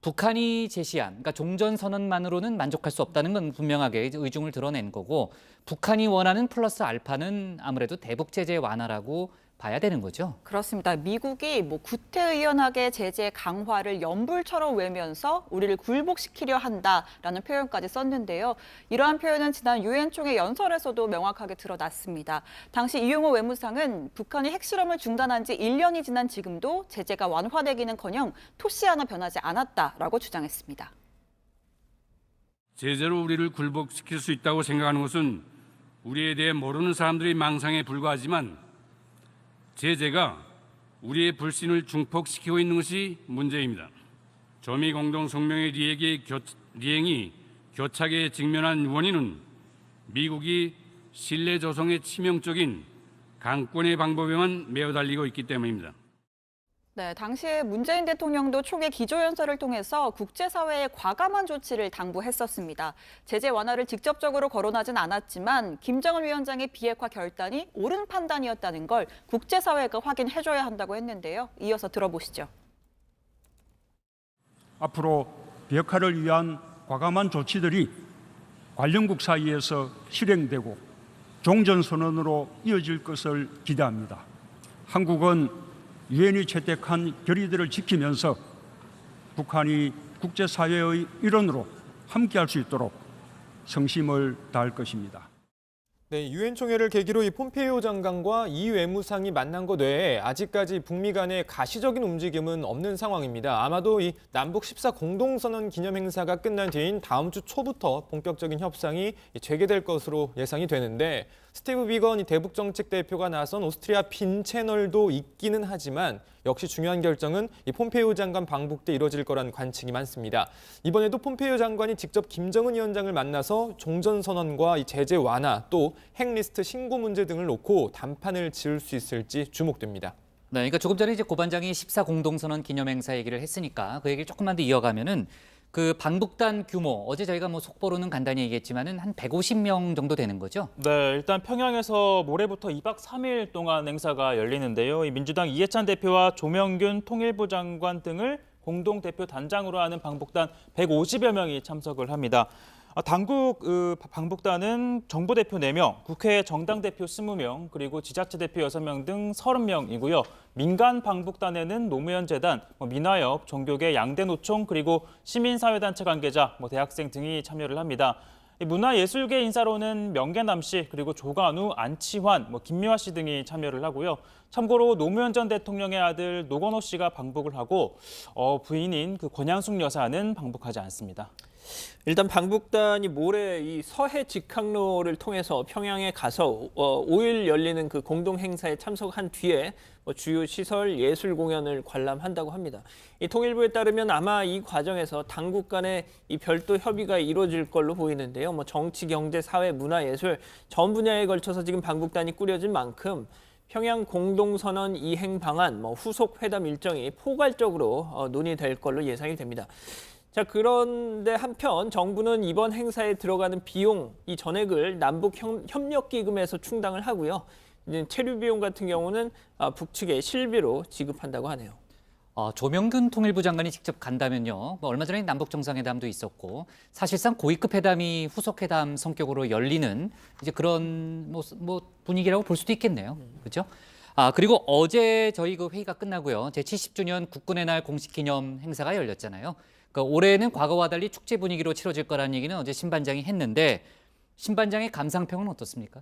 북한이 제시한, 그러니까 종전선언만으로는 만족할 수 없다는 건 분명하게 의중을 드러낸 거고 북한이 원하는 플러스 알파는 아무래도 대북 제재 완화라고 봐야 되는 거죠. 그렇습니다. 미국이 구태의연하게 제재 강화를 연불처럼 외면서 우리를 굴복시키려 한다라는 표현까지 썼는데요. 이러한 표현은 지난 유엔 총회 연설에서도 명확하게 드러났습니다. 당시 이용호 외무상은 북한이 핵실험을 중단한 지 1년이 지난 지금도 제재가 완화되기는커녕 토시 하나 변하지 않았다라고 주장했습니다. 제재로 우리를 굴복시킬 수 있다고 생각하는 것은 우리에 대해 모르는 사람들의 망상에 불과하지만 제재가 우리의 불신을 증폭시키고 있는 것이 문제입니다. 조미 공동성명의 리행이 교착에 직면한 원인은 미국이 신뢰 조성에 치명적인 강권의 방법에만 매어 달리고 있기 때문입니다. 네, 당시에 문재인 대통령도 초기 기조연설을 통해서 국제사회에 과감한 조치를 당부했었습니다. 제재 완화를 직접적으로 거론하진 않았지만 김정은 위원장의 비핵화 결단이 옳은 판단이었다는 걸 국제사회가 확인해줘야 한다고 했는데요. 이어서 들어보시죠. 앞으로 비핵화를 위한 과감한 조치들이 관련국 사이에서 실행되고 종전선언으로 이어질 것을 기대합니다. 한국은 유엔이 채택한 결의들을 지키면서 북한이 국제사회의 일원으로 함께할 수 있도록 성심을 다할 것입니다. 네, 유엔 총회를 계기로 이 폼페이오 장관과 이 외무상이 만난 것 외에 아직까지 북미 간의 가시적인 움직임은 없는 상황입니다. 아마도 이 남북 14 공동선언 기념 행사가 끝난 뒤인 다음 주 초부터 본격적인 협상이 재개될 것으로 예상이 되는데 스티브 비건 이 대북 정책 대표가 나선 오스트리아 빈 채널도 있기는 하지만 역시 중요한 결정은 이 폼페이오 장관 방북 때 이뤄질 거란 관측이 많습니다. 이번에도 pom페이오 장관이 직접 김정은 위원장을 만나서 종전선언과 이 제재 완화 또 핵리스트 신고 문제 등을 놓고 담판을 지을 수 있을지 주목됩니다. 네, 그러니까 조금 전에 이제 고 반장이 14 공동선언 기념행사 얘기를 했으니까 그 얘기를 조금만 더 이어가면은 그 방북단 규모 어제 저희가 뭐 속보로는 간단히 얘기했지만은 한 150명 정도 되는 거죠? 네, 일단 평양에서 모레부터 2박 3일 동안 행사가 열리는데요. 이 민주당 이해찬 대표와 조명균 통일부 장관 등을 공동 대표 단장으로 하는 방북단 150여 명이 참석을 합니다. 당국 방북단은 정부 대표 4명, 국회 정당 대표 20명, 그리고 지자체 대표 6명 등 30명이고요. 민간 방북단에는 노무현 재단, 민화협, 종교계 양대 노총, 그리고 시민사회단체 관계자, 대학생 등이 참여를 합니다. 문화예술계 인사로는 명계남 씨, 그리고 조관우, 안치환, 김미화 씨 등이 참여를 하고요. 참고로 노무현 전 대통령의 아들 노건호 씨가 방북을 하고 부인인 그 권양숙 여사는 방북하지 않습니다. 일단 방북단이 모레 이 서해 직항로를 통해서 평양에 가서 5일 열리는 그 공동 행사에 참석한 뒤에 주요 시설 예술 공연을 관람한다고 합니다. 이 통일부에 따르면 아마 이 과정에서 당국 간의 이 별도 협의가 이루어질 걸로 보이는데요. 정치, 경제, 사회, 문화, 예술 전 분야에 걸쳐서 지금 방북단이 꾸려진 만큼 평양 공동선언 이행 방안, 후속 회담 일정이 포괄적으로 논의될 걸로 예상이 됩니다. 자, 그런데 한편 정부는 이번 행사에 들어가는 비용, 이 전액을 남북협력기금에서 충당을 하고요. 체류 비용 같은 경우는 북측에 실비로 지급한다고 하네요. 조명균 통일부 장관이 직접 간다면요. 얼마 전에 남북 정상회담도 있었고 사실상 고위급 회담이 후속 회담 성격으로 열리는 이제 그런 분위기라고 볼 수도 있겠네요. 그렇죠? 그리고 어제 저희 그 회의가 끝나고요. 제70주년 국군의 날 공식 기념 행사가 열렸잖아요. 그러니까 올해는 과거와 달리 축제 분위기로 치러질 거라는 얘기는 어제 신 반장이 했는데 신 반장의 감상평은 어떻습니까?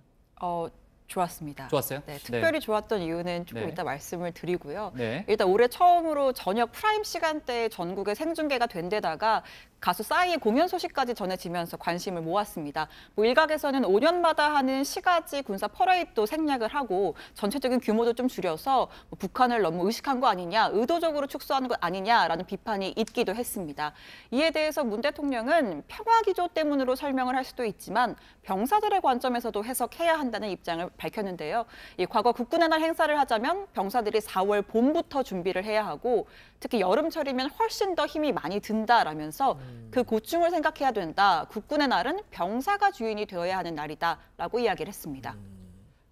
좋았습니다. 좋았어요? 네, 특별히 좋았던 이유는 조금 네. 이따 말씀을 드리고요. 네. 일단 올해 처음으로 저녁 프라임 시간대에 전국에 생중계가 된 데다가 가수 싸이의 공연 소식까지 전해지면서 관심을 모았습니다. 일각에서는 5년마다 하는 시가지 군사 퍼레이드도 생략을 하고 전체적인 규모도 좀 줄여서 북한을 너무 의식한 거 아니냐, 의도적으로 축소하는 것 아니냐라는 비판이 있기도 했습니다. 이에 대해서 문 대통령은 평화기조 때문으로 설명을 할 수도 있지만 병사들의 관점에서도 해석해야 한다는 입장을 밝혔는데요. 과거 국군의 날 행사를 하자면 병사들이 4월 봄부터 준비를 해야 하고 특히 여름철이면 훨씬 더 힘이 많이 든다라면서 그 고충을 생각해야 된다. 국군의 날은 병사가 주인이 되어야 하는 날이다라고 이야기를 했습니다.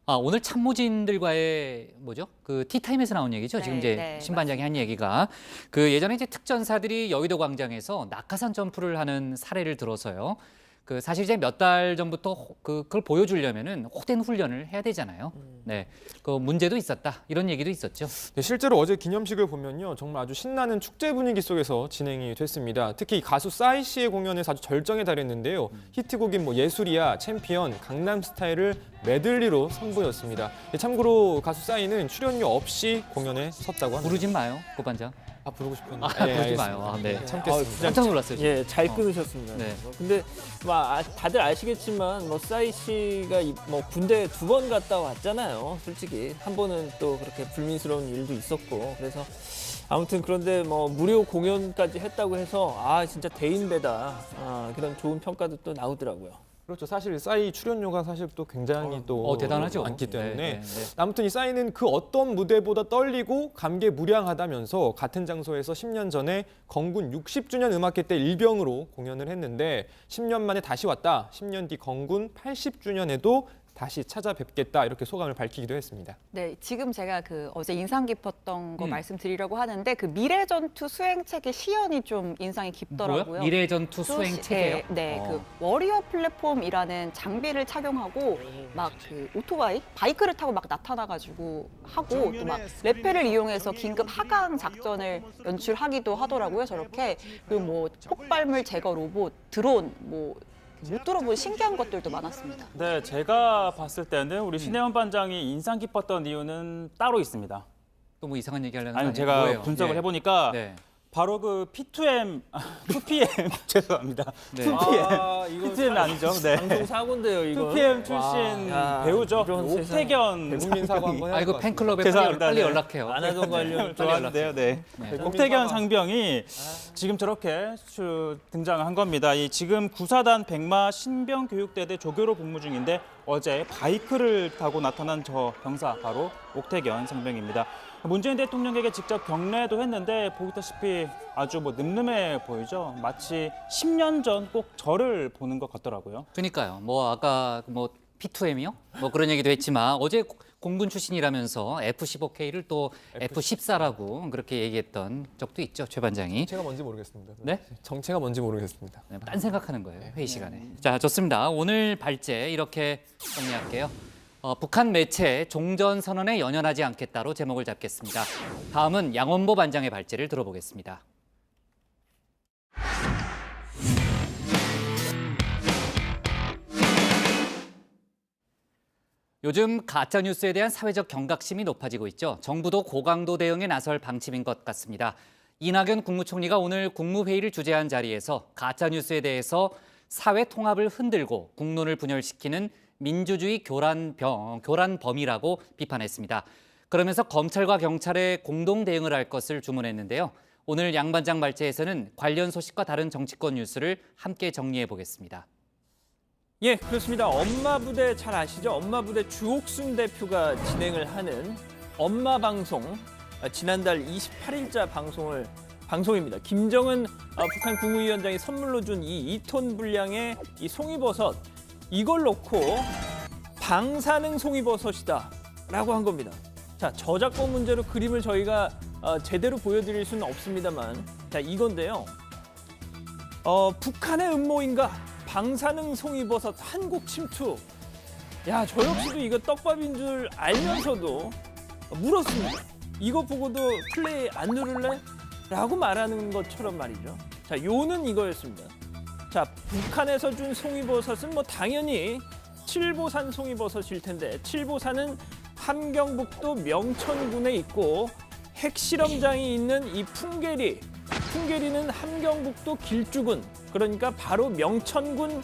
오늘 참모진들과의 그 티타임에서 나온 얘기죠. 네, 지금 이제 네, 신 반장이 한 얘기가 그 예전에 이제 특전사들이 여의도 광장에서 낙하산 점프를 하는 사례를 들어서요. 그 사실 이제 몇 달 전부터 그걸 보여주려면은 호된 훈련을 해야 되잖아요. 네, 그 문제도 있었다 이런 얘기도 있었죠. 네, 실제로 어제 기념식을 보면요, 정말 아주 신나는 축제 분위기 속에서 진행이 됐습니다. 특히 가수 싸이 씨의 공연에서 아주 절정에 달했는데요. 히트곡인 예술이야, 챔피언, 강남스타일을 메들리로 선보였습니다. 참고로 가수 싸이는 출연료 없이 공연에 섰다고 합니다. 부르진 마요, 고 반장. 부르고 싶었는데. 부르지 마요. 네, 참겠습니다. 깜짝 놀랐어요. 지금. 예, 잘 끊으셨습니다. 네. 근데 다들 아시겠지만 싸이 씨가 군대 2번 갔다 왔잖아요. 솔직히 한 번은 또 그렇게 불민스러운 일도 있었고 그래서 아무튼 그런데 무료 공연까지 했다고 해서 진짜 대인배다 그런 좋은 평가도 또 나오더라고요. 그렇죠. 사실 싸이 출연료가 사실 또 굉장히 또 대단하죠. 많기 때문에 네, 네, 네. 아무튼 이 싸이는 그 어떤 무대보다 떨리고 감개무량하다면서 같은 장소에서 10년 전에 건군 60주년 음악회 때 일병으로 공연을 했는데 10년 만에 다시 왔다. 10년 뒤 건군 80주년에도 다시 찾아뵙겠다 이렇게 소감을 밝히기도 했습니다. 네, 지금 제가 그 어제 인상 깊었던 거 말씀드리려고 하는데 그 미래전투 수행체계 시연이 좀 인상이 깊더라고요. 뭐요? 미래전투 수행체계요? 네, 그 워리어 플랫폼이라는 장비를 착용하고 막 그 오토바이, 바이크를 타고 막 나타나가지고 하고 또 막 레페를 이용해서 긴급 하강 작전을 연출하기도 하더라고요. 저렇게 그리고 뭐 폭발물 제거 로봇, 드론 뭐 못 들어본 신기한 것들도 많았습니다. 네, 제가 봤을 때는 우리 신혜원 반장이 인상 깊었던 이유는 따로 있습니다. 또 뭐 이상한 얘기 하려는 거 아니, 아니에요? 제가 뭐예요? 분석을 네. 해보니까 네. 바로 그 P2M, 2PM 죄송합니다. 네. 2PM, 이거 P2M 아니죠? 네. 방송 사고인데요, 이거. 2PM 출신 와. 배우죠. 이런 옥태견 대국민 사과 한번 해야 아, 이거 팬클럽에 빨리 연락해요. 안 하던 관련 좋아하는데요. 네. 옥태견 상병이 지금 저렇게 등장한 겁니다. 이 지금 구사단 백마 신병 교육대대 조교로 복무 중인데 어제 바이크를 타고 나타난 저 병사 바로 옥태견 상병입니다. 문재인 대통령에게 직접 경례도 했는데 보시다시피 아주 뭐 늠름해 보이죠. 마치 10년 전 꼭 저를 보는 것 같더라고요. 그러니까요. 뭐 아까 뭐 P2M이요? 뭐 그런 얘기도 했지만 어제 공군 출신이라면서 F-15K를 또 F-14라고 그렇게 얘기했던 적도 있죠, 최 반장이. 정체가 뭔지 모르겠습니다. 네? 정체가 뭔지 모르겠습니다. 네, 딴 생각하는 거예요, 회의 시간에. 자, 좋습니다. 오늘 발제 이렇게 정리할게요. 북한 매체 종전선언에 연연하지 않겠다로 제목을 잡겠습니다. 다음은 양원보 반장의 발제를 들어보겠습니다. 요즘 가짜뉴스에 대한 사회적 경각심이 높아지고 있죠. 정부도 고강도 대응에 나설 방침인 것 같습니다. 이낙연 국무총리가 오늘 국무회의를 주재한 자리에서 가짜뉴스에 대해서 사회 통합을 흔들고 국론을 분열시키는 민주주의 교란범이라고 비판했습니다. 그러면서 검찰과 경찰의 공동 대응을 할 것을 주문했는데요. 오늘 양 반장 발제에서는 관련 소식과 다른 정치권 뉴스를 함께 정리해 보겠습니다. 예, 그렇습니다. 엄마부대 잘 아시죠? 엄마부대 주옥순 대표가 진행을 하는 엄마 방송, 지난달 28일자 방송입니다. 김정은 북한 국무위원장이 선물로 준 이 2톤 분량의 이 송이버섯, 이걸 놓고 방사능 송이버섯이다라고 한 겁니다. 자, 저작권 문제로 그림을 저희가 제대로 보여드릴 수는 없습니다만, 자, 이건데요. 북한의 음모인가? 방사능 송이버섯 한국 침투. 야, 저 역시도 이거 떡밥인 줄 알면서도 물었습니다. 이거 보고도 플레이 안 누를래? 라고 말하는 것처럼 말이죠. 자, 요는 이거였습니다. 자, 북한에서 준 송이버섯은 뭐 당연히 칠보산 송이버섯일 텐데, 칠보산은 함경북도 명천군에 있고 핵실험장이 있는 이 풍계리는 함경북도 길주군, 그러니까 바로 명천군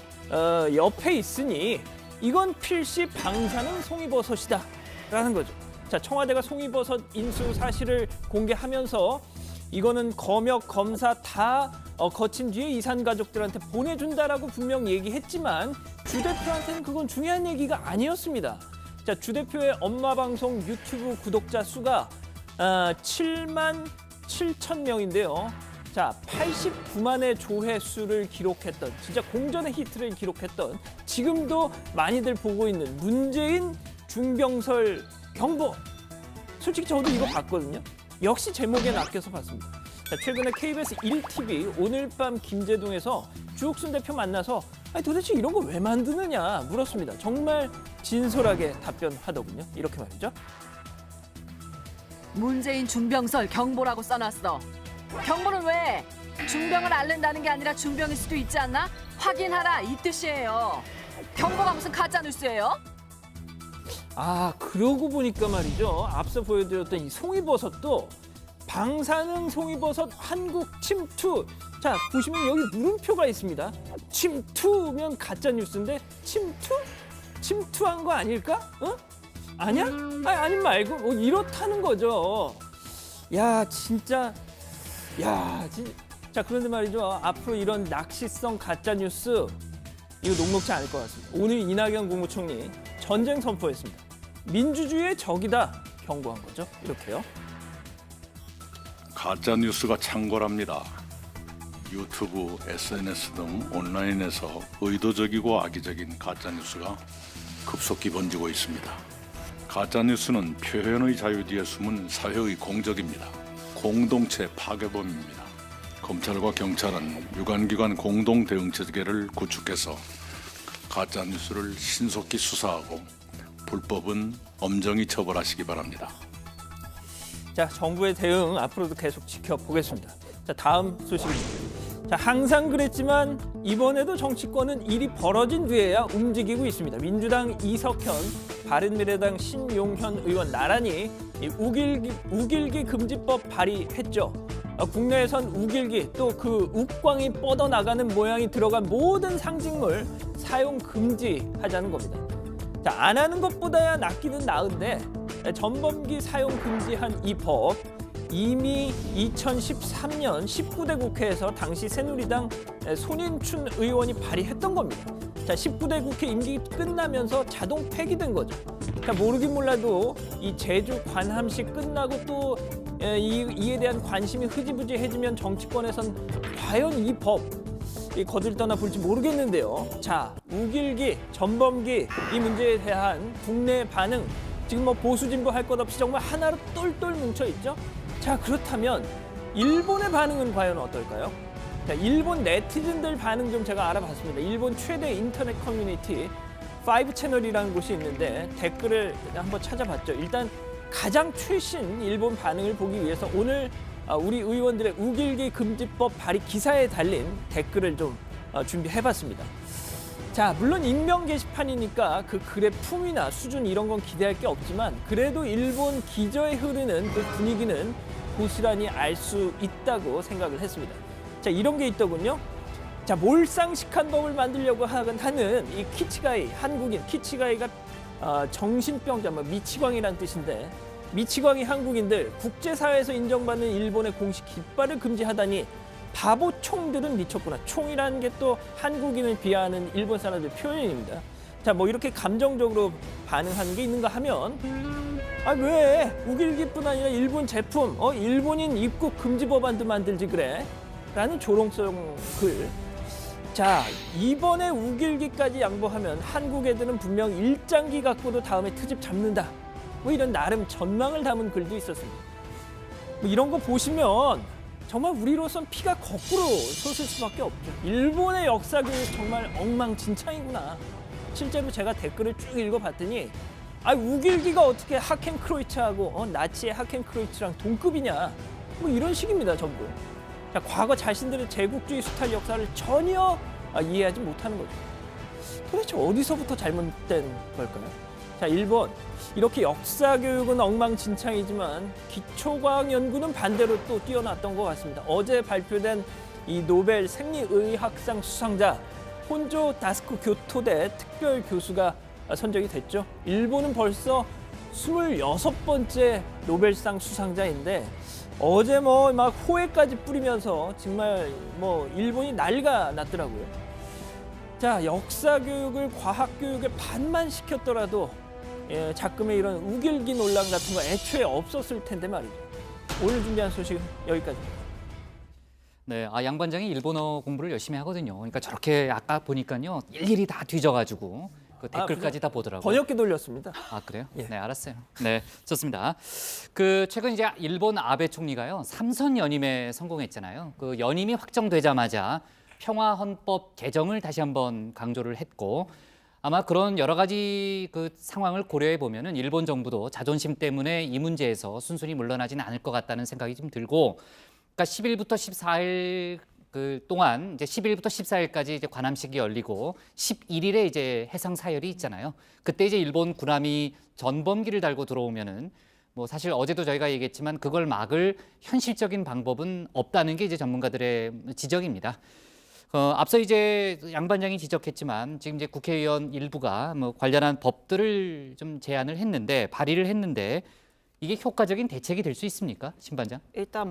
옆에 있으니 이건 필시 방사능 송이버섯이다 라는 거죠. 자, 청와대가 송이버섯 인수 사실을 공개하면서 이거는 검역, 검사 다 거친 뒤에 이산 가족들한테 보내준다라고 분명 얘기했지만 주 대표한테는 그건 중요한 얘기가 아니었습니다. 자, 주 대표의 엄마 방송 유튜브 구독자 수가 7만 7천 명인데요. 자, 89만의 조회수를 기록했던, 진짜 공전의 히트를 기록했던, 지금도 많이들 보고 있는 문재인 중병설 경보. 솔직히 저도 이거 봤거든요. 역시 제목에 낚여서 봤습니다. 자, 최근에 KBS 1TV 오늘 밤 김제동에서 주옥순 대표 만나서 아니, 도대체 이런 거 왜 만드느냐 물었습니다. 정말 진솔하게 답변하더군요. 이렇게 말이죠. 문재인 중병설 경보라고 써놨어. 경보는 왜? 중병을 앓는다는 게 아니라 중병일 수도 있지 않나? 확인하라 이 뜻이에요. 경보가 무슨 가짜뉴스예요? 아, 그러고 보니까 말이죠. 앞서 보여드렸던 이 송이버섯도 방사능 송이버섯 한국 침투. 자, 보시면 여기 물음표가 있습니다. 침투면 가짜뉴스인데 침투? 침투한 거 아닐까? 아니야? 아니 말고 이렇다는 거죠. 야, 진짜. 자, 그런데 말이죠. 앞으로 이런 낚시성 가짜뉴스 이거 녹록지 않을 것 같습니다. 오늘 이낙연 국무총리 전쟁 선포했습니다. 민주주의의 적이다 경고한 거죠. 이렇게요. 가짜 뉴스가 창궐합니다. 유튜브, SNS 등 온라인에서 의도적이고 악의적인 가짜 뉴스가 급속히 번지고 있습니다. 가짜 뉴스는 표현의 자유 뒤에 숨은 사회의 공적입니다. 공동체 파괴범입니다. 검찰과 경찰은 유관기관 공동 대응 체계를 구축해서 가짜 뉴스를 신속히 수사하고 불법은 엄정히 처벌하시기 바랍니다. 자, 정부의 대응 앞으로도 계속 지켜보겠습니다. 자, 다음 소식입니다. 자, 항상 그랬지만 이번에도 정치권은 일이 벌어진 뒤에야 움직이고 있습니다. 민주당 이석현, 바른미래당 신용현 의원 나란히 이 우길기 금지법 발의했죠. 국내에선 우길기 또 그 uk광이 뻗어나가는 모양이 들어간 모든 상징물 사용 금지하자는 겁니다. 자, 안 하는 것보다야 낫기는 나은데 전범기 사용 금지한 이 법 이미 2013년 19대 국회에서 당시 새누리당 손인춘 의원이 발의했던 겁니다. 자, 19대 국회 임기 끝나면서 자동 폐기된 거죠. 자, 모르긴 몰라도 이 제주 관함식 끝나고 또 이에 대한 관심이 흐지부지해지면 정치권에선 과연 이 법 거들떠나 볼지 모르겠는데요. 자, 우길기, 전범기 이 문제에 대한 국내 반응 지금 뭐 보수 진보 할 것 없이 정말 하나로 똘똘 뭉쳐 있죠. 자, 그렇다면 일본의 반응은 과연 어떨까요? 자, 일본 네티즌들 반응 좀 제가 알아봤습니다. 일본 최대 인터넷 커뮤니티 5채널이라는 곳이 있는데 댓글을 한번 찾아봤죠. 일단 가장 최신 일본 반응을 보기 위해서 오늘 우리 의원들의 우길기 금지법 발의 기사에 달린 댓글을 좀 준비해봤습니다. 자, 물론 익명 게시판이니까 그 글의 품위나 수준 이런 건 기대할 게 없지만 그래도 일본 기저에 흐르는 그 분위기는 고스란히 알 수 있다고 생각을 했습니다. 자, 이런 게 있더군요. 자, 몰상식한 법을 만들려고 하는 이 키치가이, 한국인 키치가이가 정신병자, 미치광이란 뜻인데 미치광이 한국인들 국제사회에서 인정받는 일본의 공식 깃발을 금지하다니 바보 총들은 미쳤구나. 총이라는 게 또 한국인을 비하하는 일본 사람들 표현입니다. 자, 뭐 이렇게 감정적으로 반응하는 게 있는가 하면 왜 우길기뿐 아니라 일본 제품 일본인 입국 금지 법안도 만들지 그래? 라는 조롱성 글. 자, 이번에 우길기까지 양보하면 한국 애들은 분명 일장기 갖고도 다음에 트집 잡는다. 뭐 이런 나름 전망을 담은 글도 있었습니다. 뭐 이런 거 보시면 정말 우리로선 피가 거꾸로 솟을 수밖에 없죠. 일본의 역사 교육 정말 엉망진창이구나. 실제로 제가 댓글을 쭉 읽어봤더니 우길기가 어떻게 하켄크로이츠하고 나치의 하켄크로이츠랑 동급이냐. 뭐 이런 식입니다, 전부. 자, 과거 자신들의 제국주의 수탈 역사를 전혀 이해하지 못하는 거죠. 도대체 어디서부터 잘못된 걸까요? 자, 일본 이렇게 역사 교육은 엉망진창이지만 기초과학 연구는 반대로 또 뛰어났던 것 같습니다. 어제 발표된 이 노벨 생리의학상 수상자 혼조 다스쿠 교토대 특별 교수가 선정이 됐죠. 일본은 벌써 26번째 노벨상 수상자인데 어제 막 호해까지 뿌리면서 정말 일본이 난리가 났더라고요. 자, 역사 교육을 과학 교육에 반만 시켰더라도 자금의 이런 우길기 논란 같은 거 애초에 없었을 텐데 말이죠. 오늘 준비한 소식은 여기까지입니다. 네, 양 반장이 일본어 공부를 열심히 하거든요. 그러니까 저렇게 아까 보니까요, 일일이 다 뒤져가지고 그 댓글까지 다 보더라고요. 번역기 돌렸습니다. 아, 그래요? 예. 네, 알았어요. 네, 좋습니다. 최근 이제 일본 아베 총리가요, 3선 연임에 성공했잖아요. 그 연임이 확정되자마자 평화 헌법 개정을 다시 한번 강조를 했고, 아마 그런 여러 가지 그 상황을 고려해 보면은 일본 정부도 자존심 때문에 이 문제에서 순순히 물러나지는 않을 것 같다는 생각이 좀 들고, 그러니까 10일부터 14일 동안 이제 10일부터 14일까지 이제 관함식이 열리고 11일에 이제 해상 사열이 있잖아요. 그때 이제 일본 군함이 전범기를 달고 들어오면은 사실 어제도 저희가 얘기했지만 그걸 막을 현실적인 방법은 없다는 게 이제 전문가들의 지적입니다. 앞서 이제 양 반장이 지적했지만 지금 이제 국회의원 일부가 관련한 법들을 좀 제안을 했는데 발의를 했는데 이게 효과적인 대책이 될 수 있습니까, 신 반장? 일단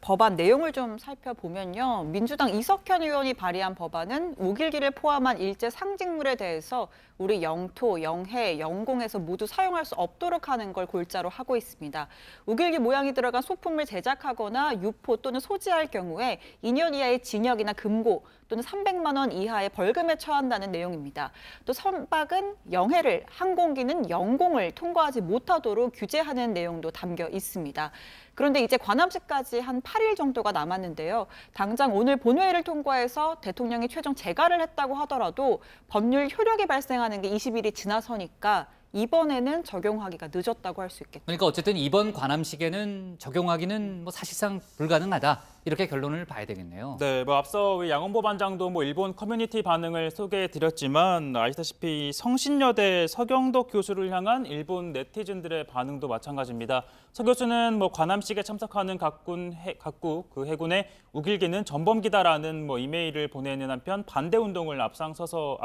법안 내용을 좀 살펴보면요. 민주당 이석현 의원이 발의한 법안은 우길기를 포함한 일제 상징물에 대해서 우리 영토, 영해, 영공에서 모두 사용할 수 없도록 하는 걸 골자로 하고 있습니다. 우길기 모양이 들어간 소품을 제작하거나 유포 또는 소지할 경우에 2년 이하의 징역이나 금고 또는 300만 원 이하의 벌금에 처한다는 내용입니다. 또 선박은 영해를, 항공기는 영공을 통과하지 못하도록 규제하는 내용도 담겨 있습니다. 그런데 이제 관함식까지 한 8일 정도가 남았는데요. 당장 오늘 본회의를 통과해서 대통령이 최종 재가를 했다고 하더라도 법률 효력이 발생하는 게 20일이 지나서니까 이번에는 적용하기가 늦었다고 할 수 있겠죠. 그러니까 어쨌든 이번 관함식에는 적용하기는 뭐 사실상 불가능하다. 이렇게 결론을 봐야 되겠네요. 네, 앞서 양원보 반장도 일본 커뮤니티 반응을 소개해드렸지만 아시다시피 성신여대 서경덕 교수를 향한 일본 네티즌들의 반응도 마찬가지입니다. 서 교수는 관함식에 참석하는 각국 그 해군의 우길기는 전범기다라는 이메일을 보내는 한편 반대 운동을 앞장서서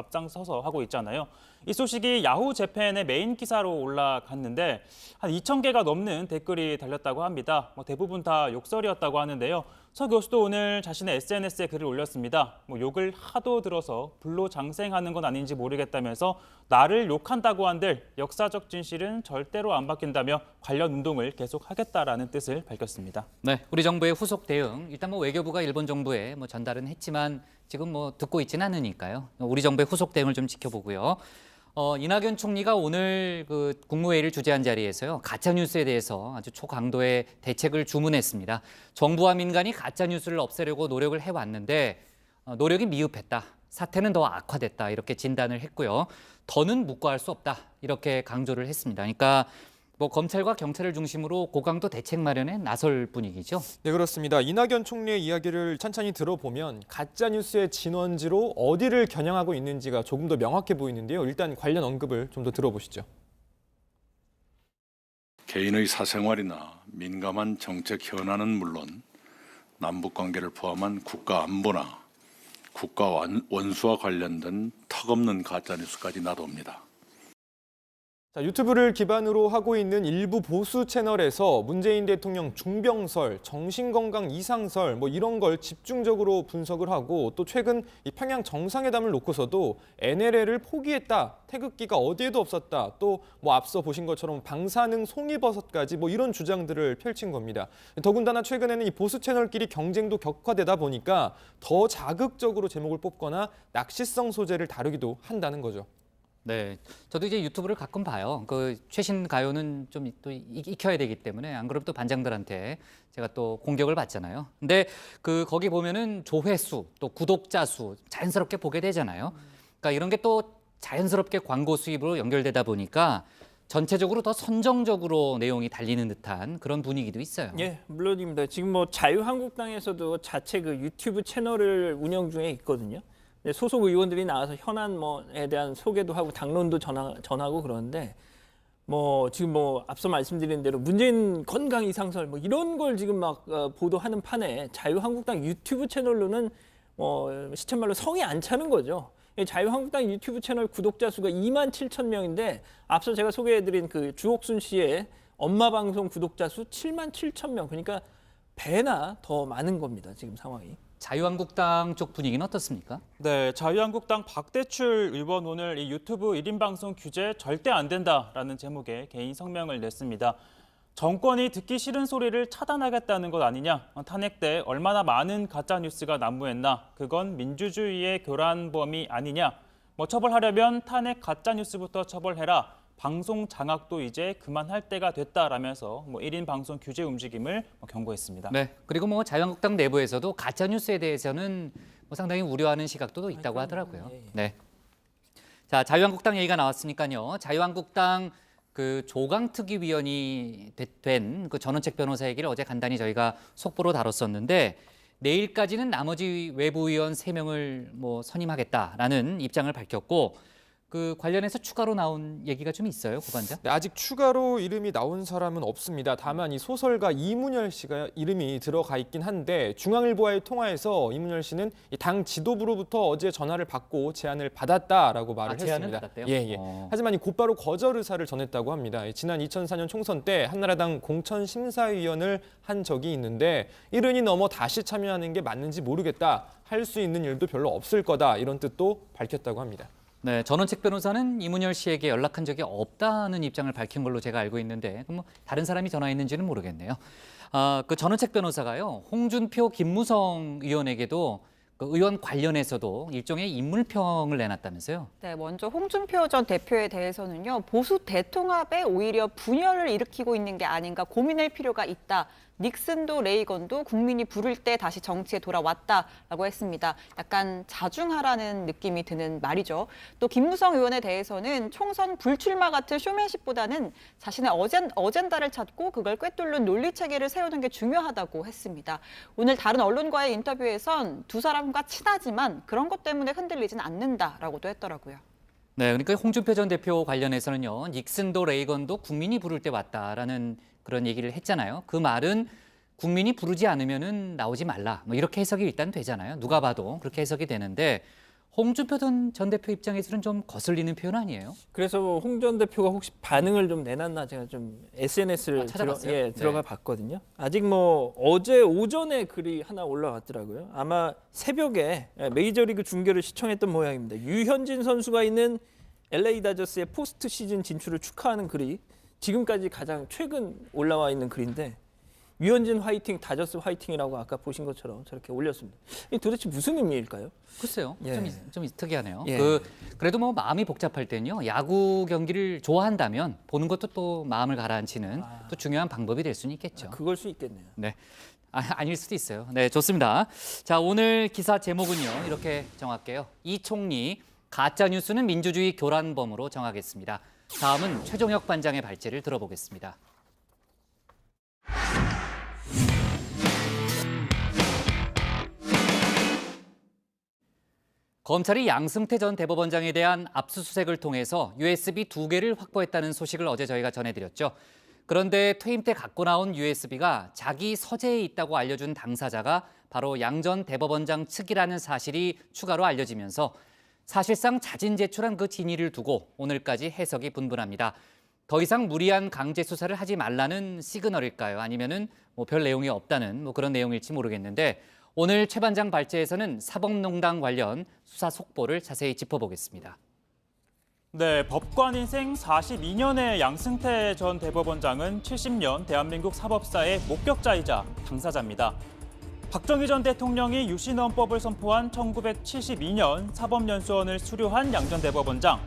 하고 있잖아요. 이 소식이 야후 재팬의 메인 기사로 올라갔는데 한 2,000개가 넘는 댓글이 달렸다고 합니다. 대부분 다 욕설이었다고 하는데요. 서 교수도 오늘 자신의 SNS에 글을 올렸습니다. 욕을 하도 들어서 불로장생하는 건 아닌지 모르겠다면서 나를 욕한다고 한들 역사적 진실은 절대로 안 바뀐다며 관련 운동을 계속하겠다라는 뜻을 밝혔습니다. 네, 우리 정부의 후속 대응, 일단 외교부가 일본 정부에 전달은 했지만 지금 듣고 있지는 않으니까요. 우리 정부의 후속 대응을 좀 지켜보고요. 이낙연 총리가 오늘 그 국무회의를 주재한 자리에서요, 가짜뉴스에 대해서 아주 초강도의 대책을 주문했습니다. 정부와 민간이 가짜뉴스를 없애려고 노력을 해왔는데 노력이 미흡했다. 사태는 더 악화됐다. 이렇게 진단을 했고요. 더는 묵과할 수 없다. 이렇게 강조를 했습니다. 그러니까 검찰과 경찰을 중심으로 고강도 대책 마련에 나설 분위기죠. 네, 그렇습니다. 이낙연 총리의 이야기를 찬찬히 들어보면 가짜뉴스의 진원지로 어디를 겨냥하고 있는지가 조금 더 명확해 보이는데요. 일단 관련 언급을 좀 더 들어보시죠. 개인의 사생활이나 민감한 정책 현안은 물론 남북관계를 포함한 국가 안보나 국가 원수와 관련된 턱없는 가짜뉴스까지 나놉니다. 자, 유튜브를 기반으로 하고 있는 일부 보수 채널에서 문재인 대통령 중병설, 정신건강 이상설 이런 걸 집중적으로 분석을 하고 또 최근 이 평양 정상회담을 놓고서도 NLL을 포기했다, 태극기가 어디에도 없었다, 또 앞서 보신 것처럼 방사능 송이버섯까지 이런 주장들을 펼친 겁니다. 더군다나 최근에는 이 보수 채널끼리 경쟁도 격화되다 보니까 더 자극적으로 제목을 뽑거나 낚시성 소재를 다루기도 한다는 거죠. 네, 저도 이제 유튜브를 가끔 봐요. 그 최신 가요는 좀 또 익혀야 되기 때문에 안 그러면 또 반장들한테 제가 또 공격을 받잖아요. 근데 거기 보면은 조회수, 또 구독자 수 자연스럽게 보게 되잖아요. 그러니까 이런 게 또 자연스럽게 광고 수입으로 연결되다 보니까 전체적으로 더 선정적으로 내용이 달리는 듯한 그런 분위기도 있어요. 예, 물론입니다. 지금 자유한국당에서도 자체 그 유튜브 채널을 운영 중에 있거든요. 소속 의원들이 나와서 현안에 대한 소개도 하고 당론도 전하고 그러는데 지금 앞서 말씀드린 대로 문재인 건강 이상설 이런 걸 지금 보도하는 판에 자유한국당 유튜브 채널로는 시쳇말로 성이 안 차는 거죠. 자유한국당 유튜브 채널 구독자 수가 27,000명인데 앞서 제가 소개해드린 그 주옥순 씨의 엄마 방송 구독자 수 77,000명. 그러니까 배나 더 많은 겁니다. 지금 상황이. 자유한국당 쪽 분위기는 어떻습니까? 네, 자유한국당 박대출 의원 오늘 이 유튜브 1인 방송 규제 절대 안 된다라는 제목의 개인 성명을 냈습니다. 정권이 듣기 싫은 소리를 차단하겠다는 것 아니냐? 탄핵 때 얼마나 많은 가짜 뉴스가 난무했나? 그건 민주주의의 교란범위 아니냐? 처벌하려면 탄핵 가짜 뉴스부터 처벌해라. 방송 장악도 이제 그만할 때가 됐다라면서 1인 방송 규제 움직임을 경고했습니다. 네, 그리고 자유한국당 내부에서도 가짜 뉴스에 대해서는 상당히 우려하는 시각도 있다고 하더라고요. 네, 자 자유한국당 얘기가 나왔으니까요. 자유한국당 그 조강특위위원이 된 그 전원책 변호사 얘기를 어제 간단히 저희가 속보로 다뤘었는데 내일까지는 나머지 외부 의원 3명을 선임하겠다라는 입장을 밝혔고. 그 관련해서 추가로 나온 얘기가 좀 있어요, 고반장? 네, 아직 추가로 이름이 나온 사람은 없습니다. 다만 이 소설가 이문열 씨가 이름이 들어가 있긴 한데 중앙일보와의 통화에서 이문열 씨는 이 당 지도부로부터 어제 전화를 받고 제안을 받았다라고 말을 제안을 했습니다. 받았대요? 예. 하지만 이 곧바로 거절 의사를 전했다고 합니다. 지난 2004년 총선 때 한나라당 공천 심사위원을 한 적이 있는데 1은이 넘어 다시 참여하는 게 맞는지 모르겠다. 할 수 있는 일도 별로 없을 거다. 이런 뜻도 밝혔다고 합니다. 네, 전원책 변호사는 이문열 씨에게 연락한 적이 없다는 입장을 밝힌 걸로 제가 알고 있는데 그럼 뭐 다른 사람이 전화했는지는 모르겠네요. 그 전원책 변호사가요, 홍준표, 김무성 의원에게도 그 의원 관련해서도 일종의 인물평을 내놨다면서요? 네, 먼저 홍준표 전 대표에 대해서는요, 보수 대통합에 오히려 분열을 일으키고 있는 게 아닌가 고민할 필요가 있다. 닉슨도 레이건도 국민이 부를 때 다시 정치에 돌아왔다라고 했습니다. 약간 자중하라는 느낌이 드는 말이죠. 또 김무성 의원에 대해서는 총선 불출마 같은 쇼맨십보다는 자신의 어젠다를 찾고 그걸 꿰뚫는 논리 체계를 세우는 게 중요하다고 했습니다. 오늘 다른 언론과의 인터뷰에선 두 사람과 친하지만 그런 것 때문에 흔들리진 않는다라고도 했더라고요. 네, 그러니까 홍준표 전 대표 관련해서는요, 닉슨도 레이건도 국민이 부를 때 왔다라는 그런 얘기를 했잖아요. 그 말은 국민이 부르지 않으면은 나오지 말라. 뭐 이렇게 해석이 일단 되잖아요. 누가 봐도 그렇게 해석이 되는데 홍준표 전 대표 입장에서는 좀 거슬리는 표현 아니에요? 그래서 홍 전 대표가 혹시 반응을 좀 내놨나 제가 좀 SNS를 찾아봤어요? 들어가 봤거든요. 아직 뭐 어제 오전에 글이 하나 올라왔더라고요. 아마 새벽에 메이저리그 중계를 시청했던 모양입니다. 유현진 선수가 있는 LA 다저스의 포스트 시즌 진출을 축하하는 글이 지금까지 가장 최근 올라와 있는 글인데 유현진 화이팅, 다저스 화이팅이라고 아까 보신 것처럼 저렇게 올렸습니다. 이 도대체 무슨 의미일까요? 글쎄요. 예. 좀 특이하네요. 예. 그래도 뭐 마음이 복잡할 때는요, 야구 경기를 좋아한다면 보는 것도 또 마음을 가라앉히는 또 중요한 방법이 될 수는 있겠죠. 그걸 수 있겠네요. 네. 아닐 수도 있어요. 네, 좋습니다. 자, 오늘 기사 제목은요, 이렇게 정할게요. 이 총리, 가짜 뉴스는 민주주의 교란범으로 정하겠습니다. 다음은 최종혁 반장의 발제를 들어보겠습니다. 검찰이 양승태 전 대법원장에 대한 압수수색을 통해서 USB 2개를 확보했다는 소식을 어제 저희가 전해드렸죠. 그런데 퇴임 때 갖고 나온 USB가 자기 서재에 있다고 알려준 당사자가 바로 양 전 대법원장 측이라는 사실이 추가로 알려지면서 사실상 자진 제출한 그 진위를 두고 오늘까지 해석이 분분합니다. 더 이상 무리한 강제 수사를 하지 말라는 시그널일까요? 아니면은 뭐 별 내용이 없다는 뭐 그런 내용일지 모르겠는데 오늘 최 반장 발제에서는 사법농단 관련 수사 속보를 자세히 짚어보겠습니다. 네, 법관 인생 42년의 양승태 전 대법원장은 70년 대한민국 사법사의 목격자이자 당사자입니다. 박정희 전 대통령이 유신헌법을 선포한 1972년 사법연수원을 수료한 양 전 대법원장.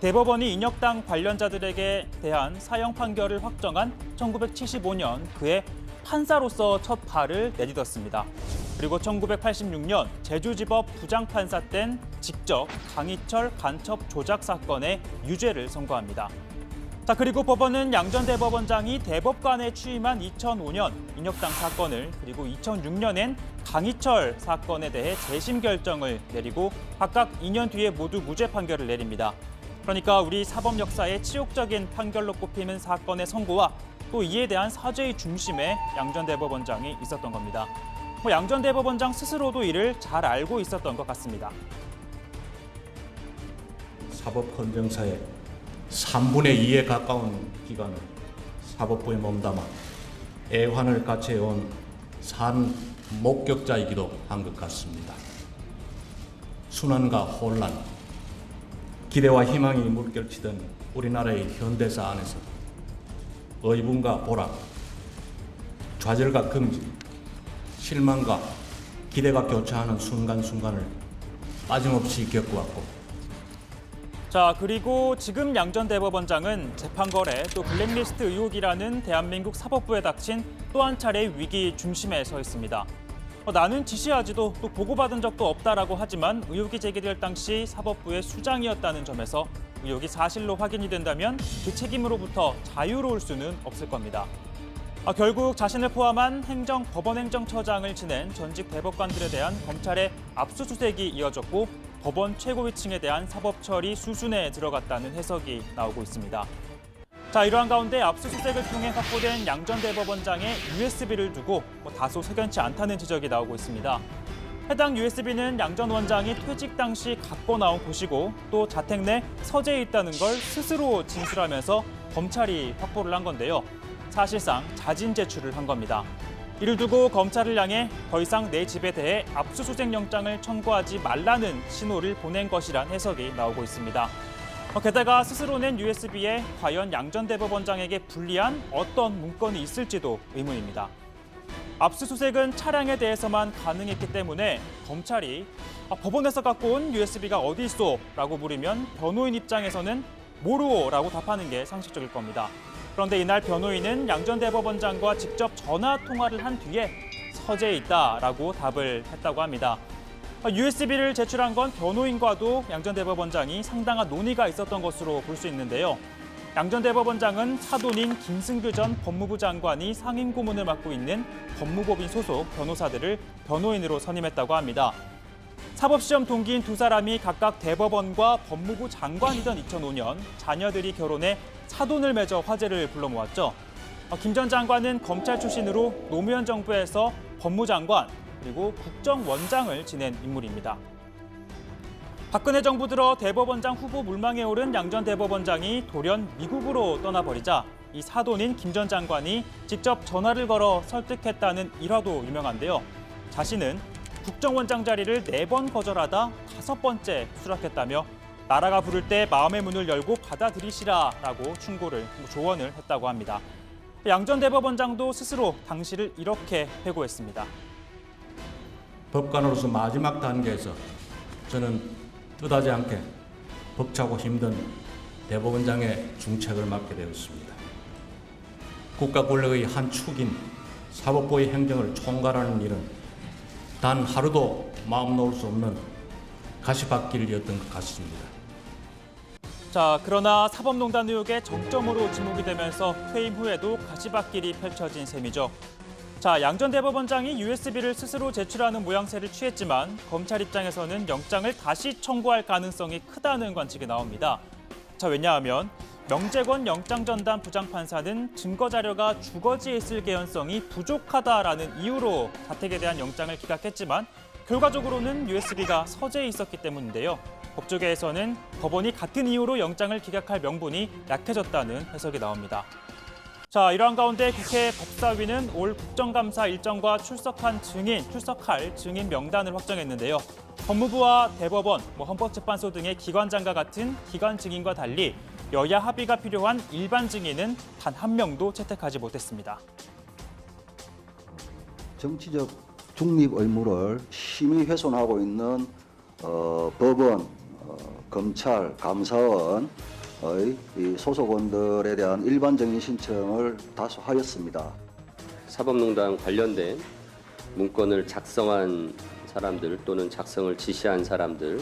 대법원이 인혁당 관련자들에게 대한 사형 판결을 확정한 1975년 그의 판사로서 첫 발을 내딛었습니다. 그리고 1986년 제주지법 부장판사 땐 직접 강희철 간첩 조작 사건의 유죄를 선고합니다. 자, 그리고 법원은 양 전 대법원장이 대법관에 취임한 2005년 인혁당 사건을 그리고 2006년엔 강희철 사건에 대해 재심 결정을 내리고 각각 2년 뒤에 모두 무죄 판결을 내립니다. 그러니까 우리 사법 역사의 치욕적인 판결로 꼽히는 사건의 선고와 또 이에 대한 사죄의 중심에 양 전 대법원장이 있었던 겁니다. 양 전 대법원장 스스로도 이를 잘 알고 있었던 것 같습니다. 사법헌정사의 3분의 2에 가까운 기간을 사법부에 몸담아 애환을 같이 해온 산 목격자이기도 한 것 같습니다. 순환과 혼란, 기대와 희망이 물결치던 우리나라의 현대사 안에서 의문과 보람, 좌절과 긍지, 실망과 기대가 교차하는 순간순간을 빠짐없이 겪어왔고 자, 그리고 지금 양 전 대법원장은 재판거래 또 블랙리스트 의혹이라는 대한민국 사법부에 닥친 또 한 차례의 위기 중심에 서 있습니다. 나는 지시하지도 또 보고받은 적도 없다라고 하지만 의혹이 제기될 당시 사법부의 수장이었다는 점에서 의혹이 사실로 확인이 된다면 그 책임으로부터 자유로울 수는 없을 겁니다. 결국 자신을 포함한 법원행정처장을 지낸 전직 대법관들에 대한 검찰의 압수수색이 이어졌고 법원 최고위층에 대한 사법 처리 수순에 들어갔다는 해석이 나오고 있습니다. 자, 이러한 가운데 압수수색을 통해 확보된 양 전 대법원장의 USB를 두고 다소 석연치 않다는 지적이 나오고 있습니다. 해당 USB는 양 전 원장이 퇴직 당시 갖고 나온 곳이고 또 자택 내 서재에 있다는 걸 스스로 진술하면서 검찰이 확보를 한 건데요. 사실상 자진 제출을 한 겁니다. 이를 두고 검찰을 향해 더 이상 내 집에 대해 압수수색 영장을 청구하지 말라는 신호를 보낸 것이란 해석이 나오고 있습니다. 게다가 스스로 낸 USB에 과연 양 전 대법원장에게 불리한 어떤 문건이 있을지도 의문입니다. 압수수색은 차량에 대해서만 가능했기 때문에 검찰이 법원에서 갖고 온 USB가 어디 있어? 라고 물으면 변호인 입장에서는 모르오라고 답하는 게 상식적일 겁니다. 그런데 이날 변호인은 양 전 대법원장과 직접 전화 통화를 한 뒤에 서재에 있다라고 답을 했다고 합니다. USB를 제출한 건 변호인과도 양 전 대법원장이 상당한 논의가 있었던 것으로 볼 수 있는데요. 양 전 대법원장은 사돈인 김승규 전 법무부 장관이 상임 고문을 맡고 있는 법무법인 소속 변호사들을 변호인으로 선임했다고 합니다. 사법시험 동기인 두 사람이 각각 대법원과 법무부 장관이던 2005년 자녀들이 결혼해 사돈을 맺어 화제를 불러 모았죠. 김 전 장관은 검찰 출신으로 노무현 정부에서 법무장관 그리고 국정원장을 지낸 인물입니다. 박근혜 정부 들어 대법원장 후보 물망에 오른 양 전 대법원장이 돌연 미국으로 떠나버리자 이 사돈인 김 전 장관이 직접 전화를 걸어 설득했다는 일화도 유명한데요. 자신은 국정원장 자리를 4번 거절하다 5번째 수락했다며 나라가 부를 때 마음의 문을 열고 받아들이시라라고 조언을 했다고 합니다. 양 전 대법원장도 스스로 당시를 이렇게 회고했습니다. 법관으로서 마지막 단계에서 저는 뜻하지 않게 벅차고 힘든 대법원장의 중책을 맡게 되었습니다. 국가 권력의 한 축인 사법부의 행정을 총괄하는 일은 단 하루도 마음 놓을 수 없는 가시밭길이었던 것 같습니다. 자, 그러나 사법농단 의혹의 정점으로 지목이 되면서 퇴임 후에도 가시밭길이 펼쳐진 셈이죠. 자, 양 전 대법원장이 USB를 스스로 제출하는 모양새를 취했지만 검찰 입장에서는 영장을 다시 청구할 가능성이 크다는 관측이 나옵니다. 자, 왜냐하면 명재권 영장전담 부장판사는 증거 자료가 주거지에 있을 개연성이 부족하다라는 이유로 자택에 대한 영장을 기각했지만 결과적으로는 USB가 서재에 있었기 때문인데요. 법조계에서는 법원이 같은 이유로 영장을 기각할 명분이 약해졌다는 해석이 나옵니다. 자, 이러한 가운데 국회 법사위는 올 국정감사 일정과 출석할 증인 명단을 확정했는데요. 법무부와 대법원, 헌법재판소 등의 기관장과 같은 기관 증인과 달리 여야 합의가 필요한 일반 증인은 단 한 명도 채택하지 못했습니다. 정치적 중립 의무를 심히 훼손하고 있는 법원, 검찰, 감사원 이 소속원들에 대한 일반 증인 신청을 다수 하였습니다. 사법농단 관련된 문건을 작성한 사람들 또는 작성을 지시한 사람들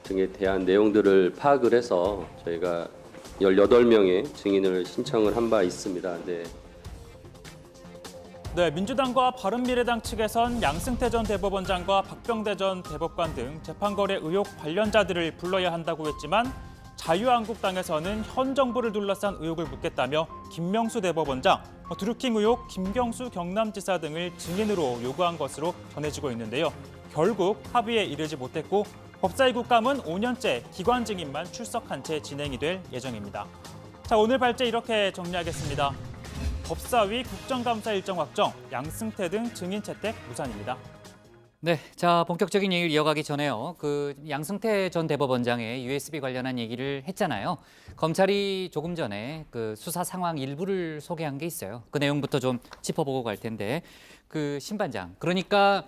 등에 대한 내용들을 파악을 해서 저희가 18명의 증인을 신청을 한 바 있습니다. 네, 민주당과 바른미래당 측에선 양승태 전 대법원장과 박병대 전 대법관 등 재판거래 의혹 관련자들을 불러야 한다고 했지만 자유한국당에서는 현 정부를 둘러싼 의혹을 묻겠다며 김명수 대법원장, 드루킹 의혹 김경수 경남지사 등을 증인으로 요구한 것으로 전해지고 있는데요. 결국 합의에 이르지 못했고 법사위 국감은 5년째 기관 증인만 출석한 채 진행이 될 예정입니다. 자, 오늘 발제 이렇게 정리하겠습니다. 법사위 국정감사 일정 확정, 양승태 등 증인 채택 무산입니다. 네, 자 본격적인 얘기를 이어가기 전에요. 양승태 전 대법원장의 USB 관련한 얘기를 했잖아요. 검찰이 조금 전에 수사 상황 일부를 소개한 게 있어요. 그 내용부터 좀 짚어보고 갈 텐데, 신반장, 그러니까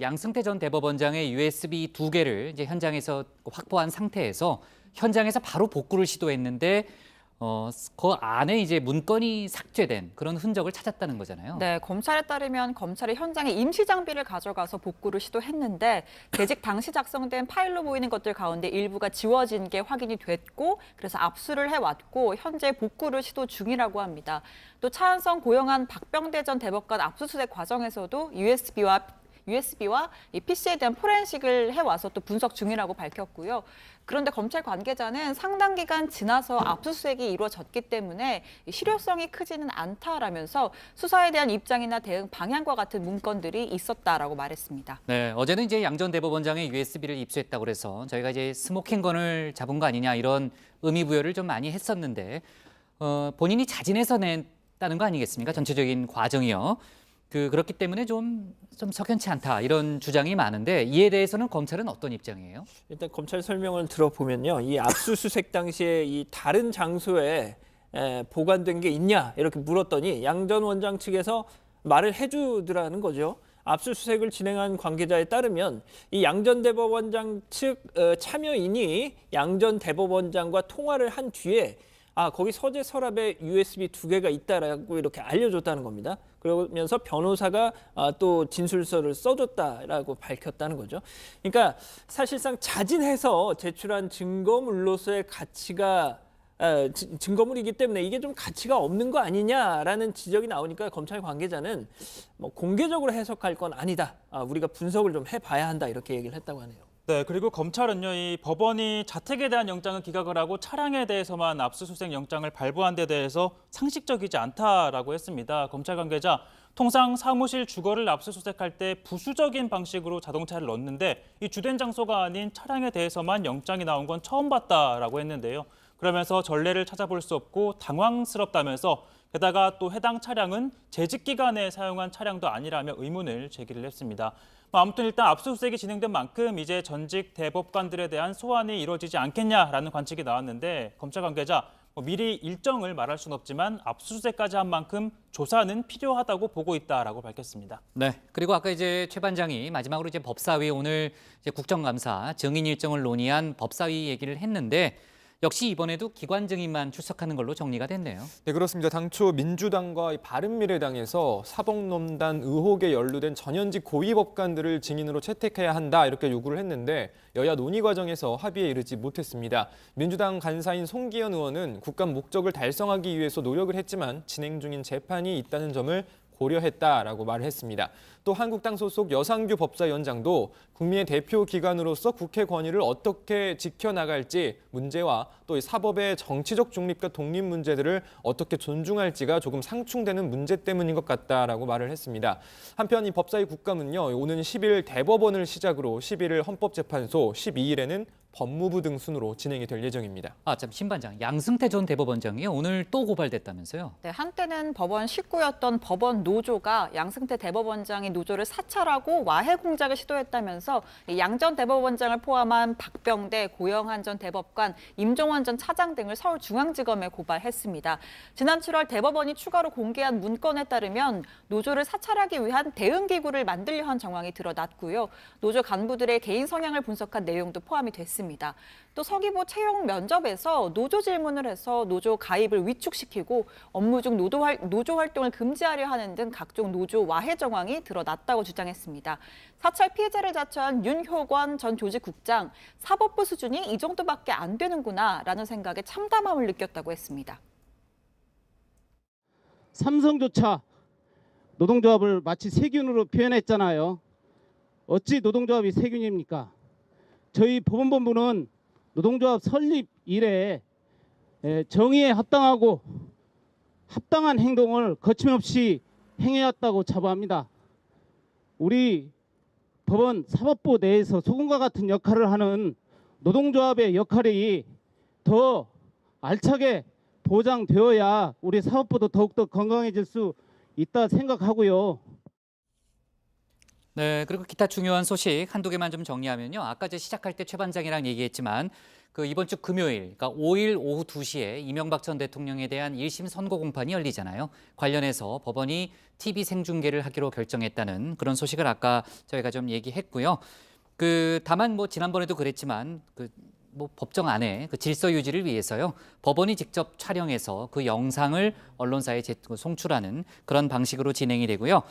양승태 전 대법원장의 USB 2개를 이제 현장에서 확보한 상태에서 현장에서 바로 복구를 시도했는데. 그 안에 이제 문건이 삭제된 그런 흔적을 찾았다는 거잖아요. 네, 검찰에 따르면 검찰이 현장에 임시 장비를 가져가서 복구를 시도했는데 재직 당시 작성된 파일로 보이는 것들 가운데 일부가 지워진 게 확인이 됐고 그래서 압수를 해왔고 현재 복구를 시도 중이라고 합니다. 또 차한성 고영한 박병대 전 대법관 압수수색 과정에서도 USB와 USB와 이 PC에 대한 포렌식을 해와서 또 분석 중이라고 밝혔고요. 그런데 검찰 관계자는 상당 기간 지나서 압수수색이 이루어졌기 때문에 실효성이 크지는 않다라면서 수사에 대한 입장이나 대응 방향과 같은 문건들이 있었다라고 말했습니다. 네, 어제는 이제 양 전 대법원장의 USB를 입수했다고 그래서 저희가 이제 스모킹건을 잡은 거 아니냐 이런 의미 부여를 좀 많이 했었는데 본인이 자진해서 냈다는 거 아니겠습니까? 전체적인 과정이요. 그렇기 때문에 좀 석연치 않다 이런 주장이 많은데 이에 대해서는 검찰은 어떤 입장이에요? 일단 검찰 설명을 들어보면요, 이 압수수색 당시에 이 다른 장소에 보관된 게 있냐 이렇게 물었더니 양 전 원장 측에서 말을 해주더라는 거죠. 압수수색을 진행한 관계자에 따르면 이 양 전 대법원장 측 참여인이 양 전 대법원장과 통화를 한 뒤에 거기 서재 서랍에 USB 2개가 있다라고 이렇게 알려줬다는 겁니다. 그러면서 변호사가 또 진술서를 써줬다라고 밝혔다는 거죠. 그러니까 사실상 자진해서 제출한 증거물로서의 가치가 증거물이기 때문에 이게 좀 가치가 없는 거 아니냐라는 지적이 나오니까 검찰 관계자는 뭐 공개적으로 해석할 건 아니다. 우리가 분석을 좀 해봐야 한다 이렇게 얘기를 했다고 하네요. 네, 그리고 검찰은요, 이 법원이 자택에 대한 영장을 기각을 하고 차량에 대해서만 압수수색 영장을 발부한 데 대해서 상식적이지 않다라고 했습니다. 검찰 관계자, 통상 사무실 주거를 압수수색할 때 부수적인 방식으로 자동차를 넣는데 이 주된 장소가 아닌 차량에 대해서만 영장이 나온 건 처음 봤다라고 했는데요. 그러면서 전례를 찾아볼 수 없고 당황스럽다면서 게다가 또 해당 차량은 재직 기간에 사용한 차량도 아니라며 의문을 제기를 했습니다. 아무튼 일단 압수수색이 진행된 만큼 이제 전직 대법관들에 대한 소환이 이루어지지 않겠냐라는 관측이 나왔는데 검찰 관계자 미리 일정을 말할 수는 없지만 압수수색까지 한 만큼 조사는 필요하다고 보고 있다라고 밝혔습니다. 네. 그리고 아까 이제 최 반장이 마지막으로 이제 법사위 오늘 이제 국정감사 증인 일정을 논의한 법사위 얘기를 했는데 역시 이번에도 기관 증인만 출석하는 걸로 정리가 됐네요. 네, 그렇습니다. 당초 민주당과 바른미래당에서 사법농단 의혹에 연루된 전현직 고위법관들을 증인으로 채택해야 한다 이렇게 요구를 했는데 여야 논의 과정에서 합의에 이르지 못했습니다. 민주당 간사인 송기현 의원은 국감 목적을 달성하기 위해서 노력을 했지만 진행 중인 재판이 있다는 점을 고려했다라고 말을 했습니다. 또 한국당 소속 여상규 법사위원장도 국민의 대표 기관으로서 국회 권위를 어떻게 지켜나갈지 문제와 또 사법의 정치적 중립과 독립 문제들을 어떻게 존중할지가 조금 상충되는 문제 때문인 것 같다라고 말을 했습니다. 한편 이 법사위 국감은요, 오는 10일 대법원을 시작으로 11일 헌법재판소, 12일에는 법무부 등 순으로 진행이 될 예정입니다. 참 신반장, 양승태 전 대법원장이 오늘 또 고발됐다면서요? 네, 한때는 법원 식구였던 법원 노조가 양승태 대법원장이 노조를 사찰하고 와해 공작을 시도했다면서 양 전 대법원장을 포함한 박병대, 고영한 전 대법관, 임종원 전 차장 등을 서울중앙지검에 고발했습니다. 지난 7월 대법원이 추가로 공개한 문건에 따르면 노조를 사찰하기 위한 대응기구를 만들려 한 정황이 드러났고요. 노조 간부들의 개인 성향을 분석한 내용도 포함이 됐습니다. 또 서기보 채용 면접에서 노조 질문을 해서 노조 가입을 위축시키고 업무 중 노조 활동을 금지하려 하는 등 각종 노조 와해 정황이 드러났다고 주장했습니다. 사찰 피해자를 자처한 윤효권 전 조직국장, 사법부 수준이 이 정도밖에 안 되는구나라는 생각에 참담함을 느꼈다고 했습니다. 삼성조차 노동조합을 마치 세균으로 표현했잖아요. 어찌 노동조합이 세균입니까? 저희 법원본부는 노동조합 설립 이래 정의에 합당하고 합당한 행동을 거침없이 행해왔다고 자부합니다. 우리 법원 사법부 내에서 소금과 같은 역할을 하는 노동조합의 역할이 더 알차게 보장되어야 우리 사법부도 더욱더 건강해질 수 있다 생각하고요. 네, 그리고 기타 중요한 소식 한두 개만 좀 정리하면요. 아까 시작할 때 최 반장이랑 얘기했지만 이번 주 금요일, 그러니까 5일 오후 2시에 이명박 전 대통령에 대한 1심 선고 공판이 열리잖아요. 관련해서 법원이 TV 생중계를 하기로 결정했다는 그런 소식을 아까 저희가 좀 얘기했고요. 다만 지난번에도 그랬지만 법정 안에 질서 유지를 위해서요. 법원이 직접 촬영해서 그 영상을 언론사에 송출하는 그런 방식으로 진행이 되고요.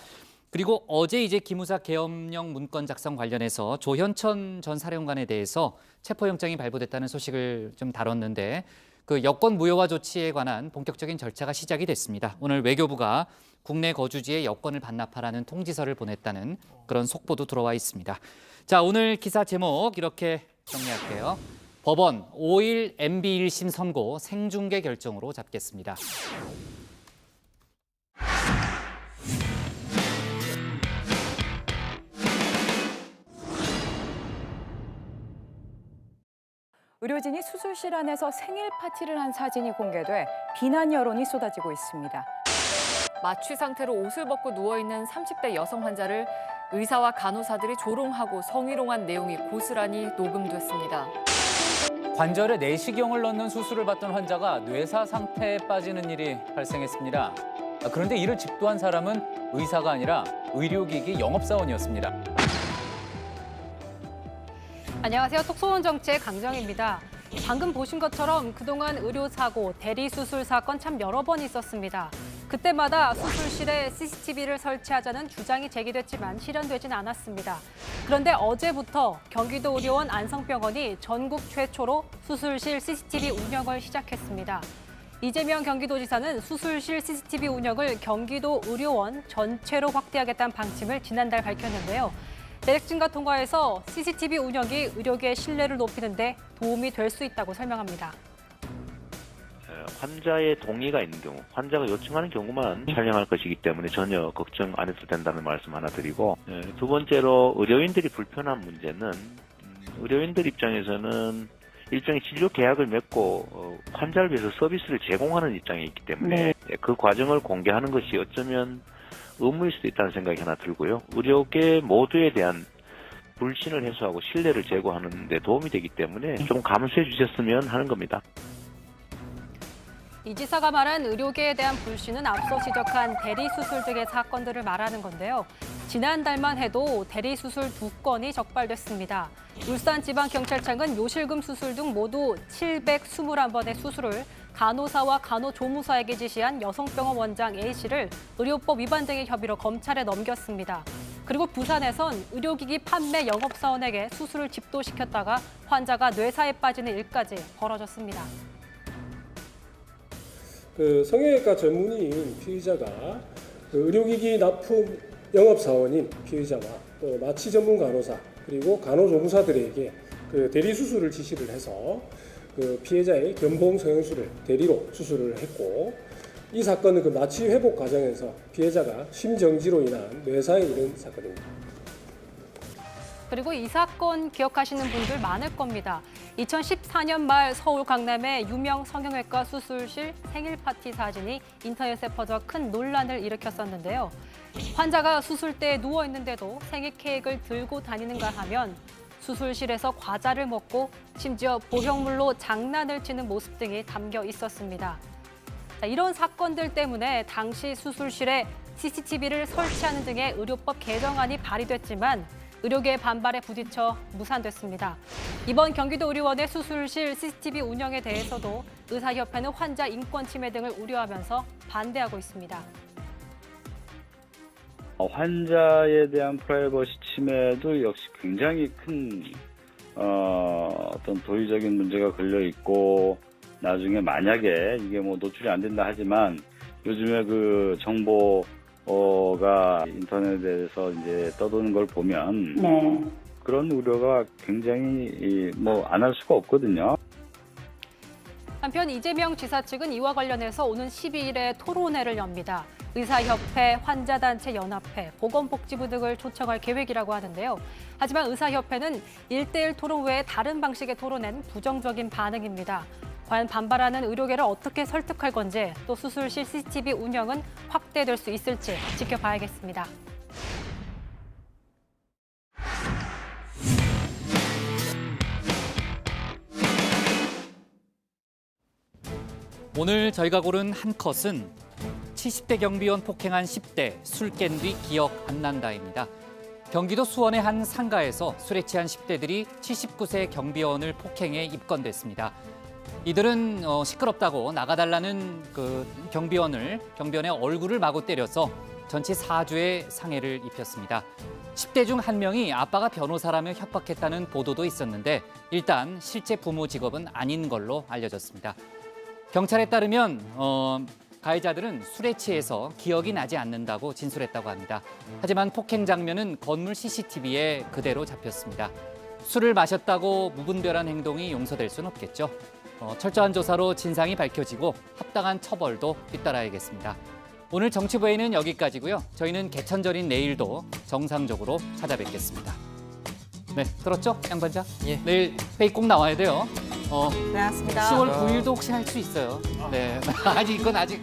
그리고 어제 이제 기무사 계엄령 문건 작성 관련해서 조현천 전 사령관에 대해서 체포영장이 발부됐다는 소식을 좀 다뤘는데 그 여권 무효화 조치에 관한 본격적인 절차가 시작이 됐습니다. 오늘 외교부가 국내 거주지에 여권을 반납하라는 통지서를 보냈다는 그런 속보도 들어와 있습니다. 자, 오늘 기사 제목 이렇게 정리할게요. 법원 5일 MB 1심 선고 생중계 결정으로 잡겠습니다. 의료진이 수술실 안에서 생일 파티를 한 사진이 공개돼 비난 여론이 쏟아지고 있습니다. 마취 상태로 옷을 벗고 누워있는 30대 여성 환자를 의사와 간호사들이 조롱하고 성희롱한 내용이 고스란히 녹음됐습니다. 관절에 내시경을 넣는 수술을 받던 환자가 뇌사 상태에 빠지는 일이 발생했습니다. 그런데 이를 집도한 사람은 의사가 아니라 의료기기 영업사원이었습니다. 안녕하세요. 톡소원 정치의 강정입니다. 방금 보신 것처럼 그동안 의료사고, 대리수술 사건 참 여러 번 있었습니다. 그때마다 수술실에 CCTV를 설치하자는 주장이 제기됐지만 실현되진 않았습니다. 그런데 어제부터 경기도 의료원 안성병원이 전국 최초로 수술실 CCTV 운영을 시작했습니다. 이재명 경기도지사는 수술실 CCTV 운영을 경기도 의료원 전체로 확대하겠다는 방침을 지난달 밝혔는데요. 대책진과 통과해서 CCTV 운영이 의료계의 신뢰를 높이는 데 도움이 될 수 있다고 설명합니다. 환자의 동의가 있는 경우, 환자가 요청하는 경우만 촬영할 것이기 때문에 전혀 걱정 안 해도 된다는 말씀 하나 드리고, 두 번째로 의료인들이 불편한 문제는 의료인들 입장에서는 일종의 진료 계약을 맺고 환자를 위해서 서비스를 제공하는 입장에 있기 때문에 그 과정을 공개하는 것이 어쩌면 의무일 수도 있다는 생각이 하나 들고요. 의료계 모두에 대한 불신을 해소하고 신뢰를 제고하는 데 도움이 되기 때문에 좀 감수해 주셨으면 하는 겁니다. 이 지사가 말한 의료계에 대한 불신은 앞서 지적한 대리수술 등의 사건들을 말하는 건데요. 지난달만 해도 대리수술 2건이 적발됐습니다. 울산지방경찰청은 요실금 수술 등 모두 721번의 수술을 간호사와 간호조무사에게 지시한 여성병원 원장 A씨를 의료법 위반 등의 혐의로 검찰에 넘겼습니다. 그리고 부산에선 의료기기 판매 영업사원에게 수술을 집도시켰다가 환자가 뇌사에 빠지는 일까지 벌어졌습니다. 성형외과 전문의인 피의자가 의료기기 납품 영업사원인 피의자와 또 마취 전문 간호사 그리고 간호조무사들에게 대리수술을 지시를 해서 피해자의 견봉 성형술을 대리로 수술을 했고, 이 사건은 마취 회복 과정에서 피해자가 심정지로 인한 뇌사에 이른 사건입니다. 그리고 이 사건 기억하시는 분들 많을 겁니다. 2014년 말 서울 강남의 유명 성형외과 수술실 생일 파티 사진이 인터넷에 퍼져 큰 논란을 일으켰었는데요. 환자가 수술대에 누워 있는데도 생일 케이크를 들고 다니는가 하면 수술실에서 과자를 먹고 심지어 보형물로 장난을 치는 모습 등이 담겨 있었습니다. 이런 사건들 때문에 당시 수술실에 CCTV를 설치하는 등의 의료법 개정안이 발의됐지만 의료계의 반발에 부딪혀 무산됐습니다. 이번 경기도 의료원의 수술실 CCTV 운영에 대해서도 의사협회는 환자 인권 침해 등을 우려하면서 반대하고 있습니다. 환자에 대한 프라이버시 침해도 역시 굉장히 큰 어떤 도의적인 문제가 걸려 있고, 나중에 만약에 이게 노출이 안 된다 하지만 요즘에 그 정보가 인터넷에서 이제 떠도는 걸 보면 그런 우려가 굉장히 안 할 수가 없거든요. 한편 이재명 지사 측은 이와 관련해서 오는 12일에 토론회를 엽니다. 의사협회, 환자단체 연합회, 보건복지부 등을 초청할 계획이라고 하는데요. 하지만 의사협회는 1대1 토론 외에 다른 방식의 토론엔 부정적인 반응입니다. 과연 반발하는 의료계를 어떻게 설득할 건지, 또 수술실 CCTV 운영은 확대될 수 있을지 지켜봐야겠습니다. 오늘 저희가 고른 한 컷은 70대 경비원 폭행한 10대 술 깬 뒤 기억 안 난다입니다. 경기도 수원의 한 상가에서 술에 취한 10대들이 79세 경비원을 폭행해 입건됐습니다. 이들은 시끄럽다고 나가달라는 경비원의 얼굴을 마구 때려서 전치 4주의 상해를 입혔습니다. 10대 중 한 명이 아빠가 변호사라며 협박했다는 보도도 있었는데 일단 실제 부모 직업은 아닌 걸로 알려졌습니다. 경찰에 따르면 가해자들은 술에 취해서 기억이 나지 않는다고 진술했다고 합니다. 하지만 폭행 장면은 건물 CCTV에 그대로 잡혔습니다. 술을 마셨다고 무분별한 행동이 용서될 수는 없겠죠. 철저한 조사로 진상이 밝혀지고 합당한 처벌도 뒤따라야겠습니다. 오늘 정치부에는 여기까지고요. 저희는 개천절인 내일도 정상적으로 찾아뵙겠습니다. 네, 들었죠, 양반장? 예. 내일 회의 꼭 나와야 돼요. 고맙습니다. 10월 9일도 혹시 할 수 있어요. 네, 아직 이건 아직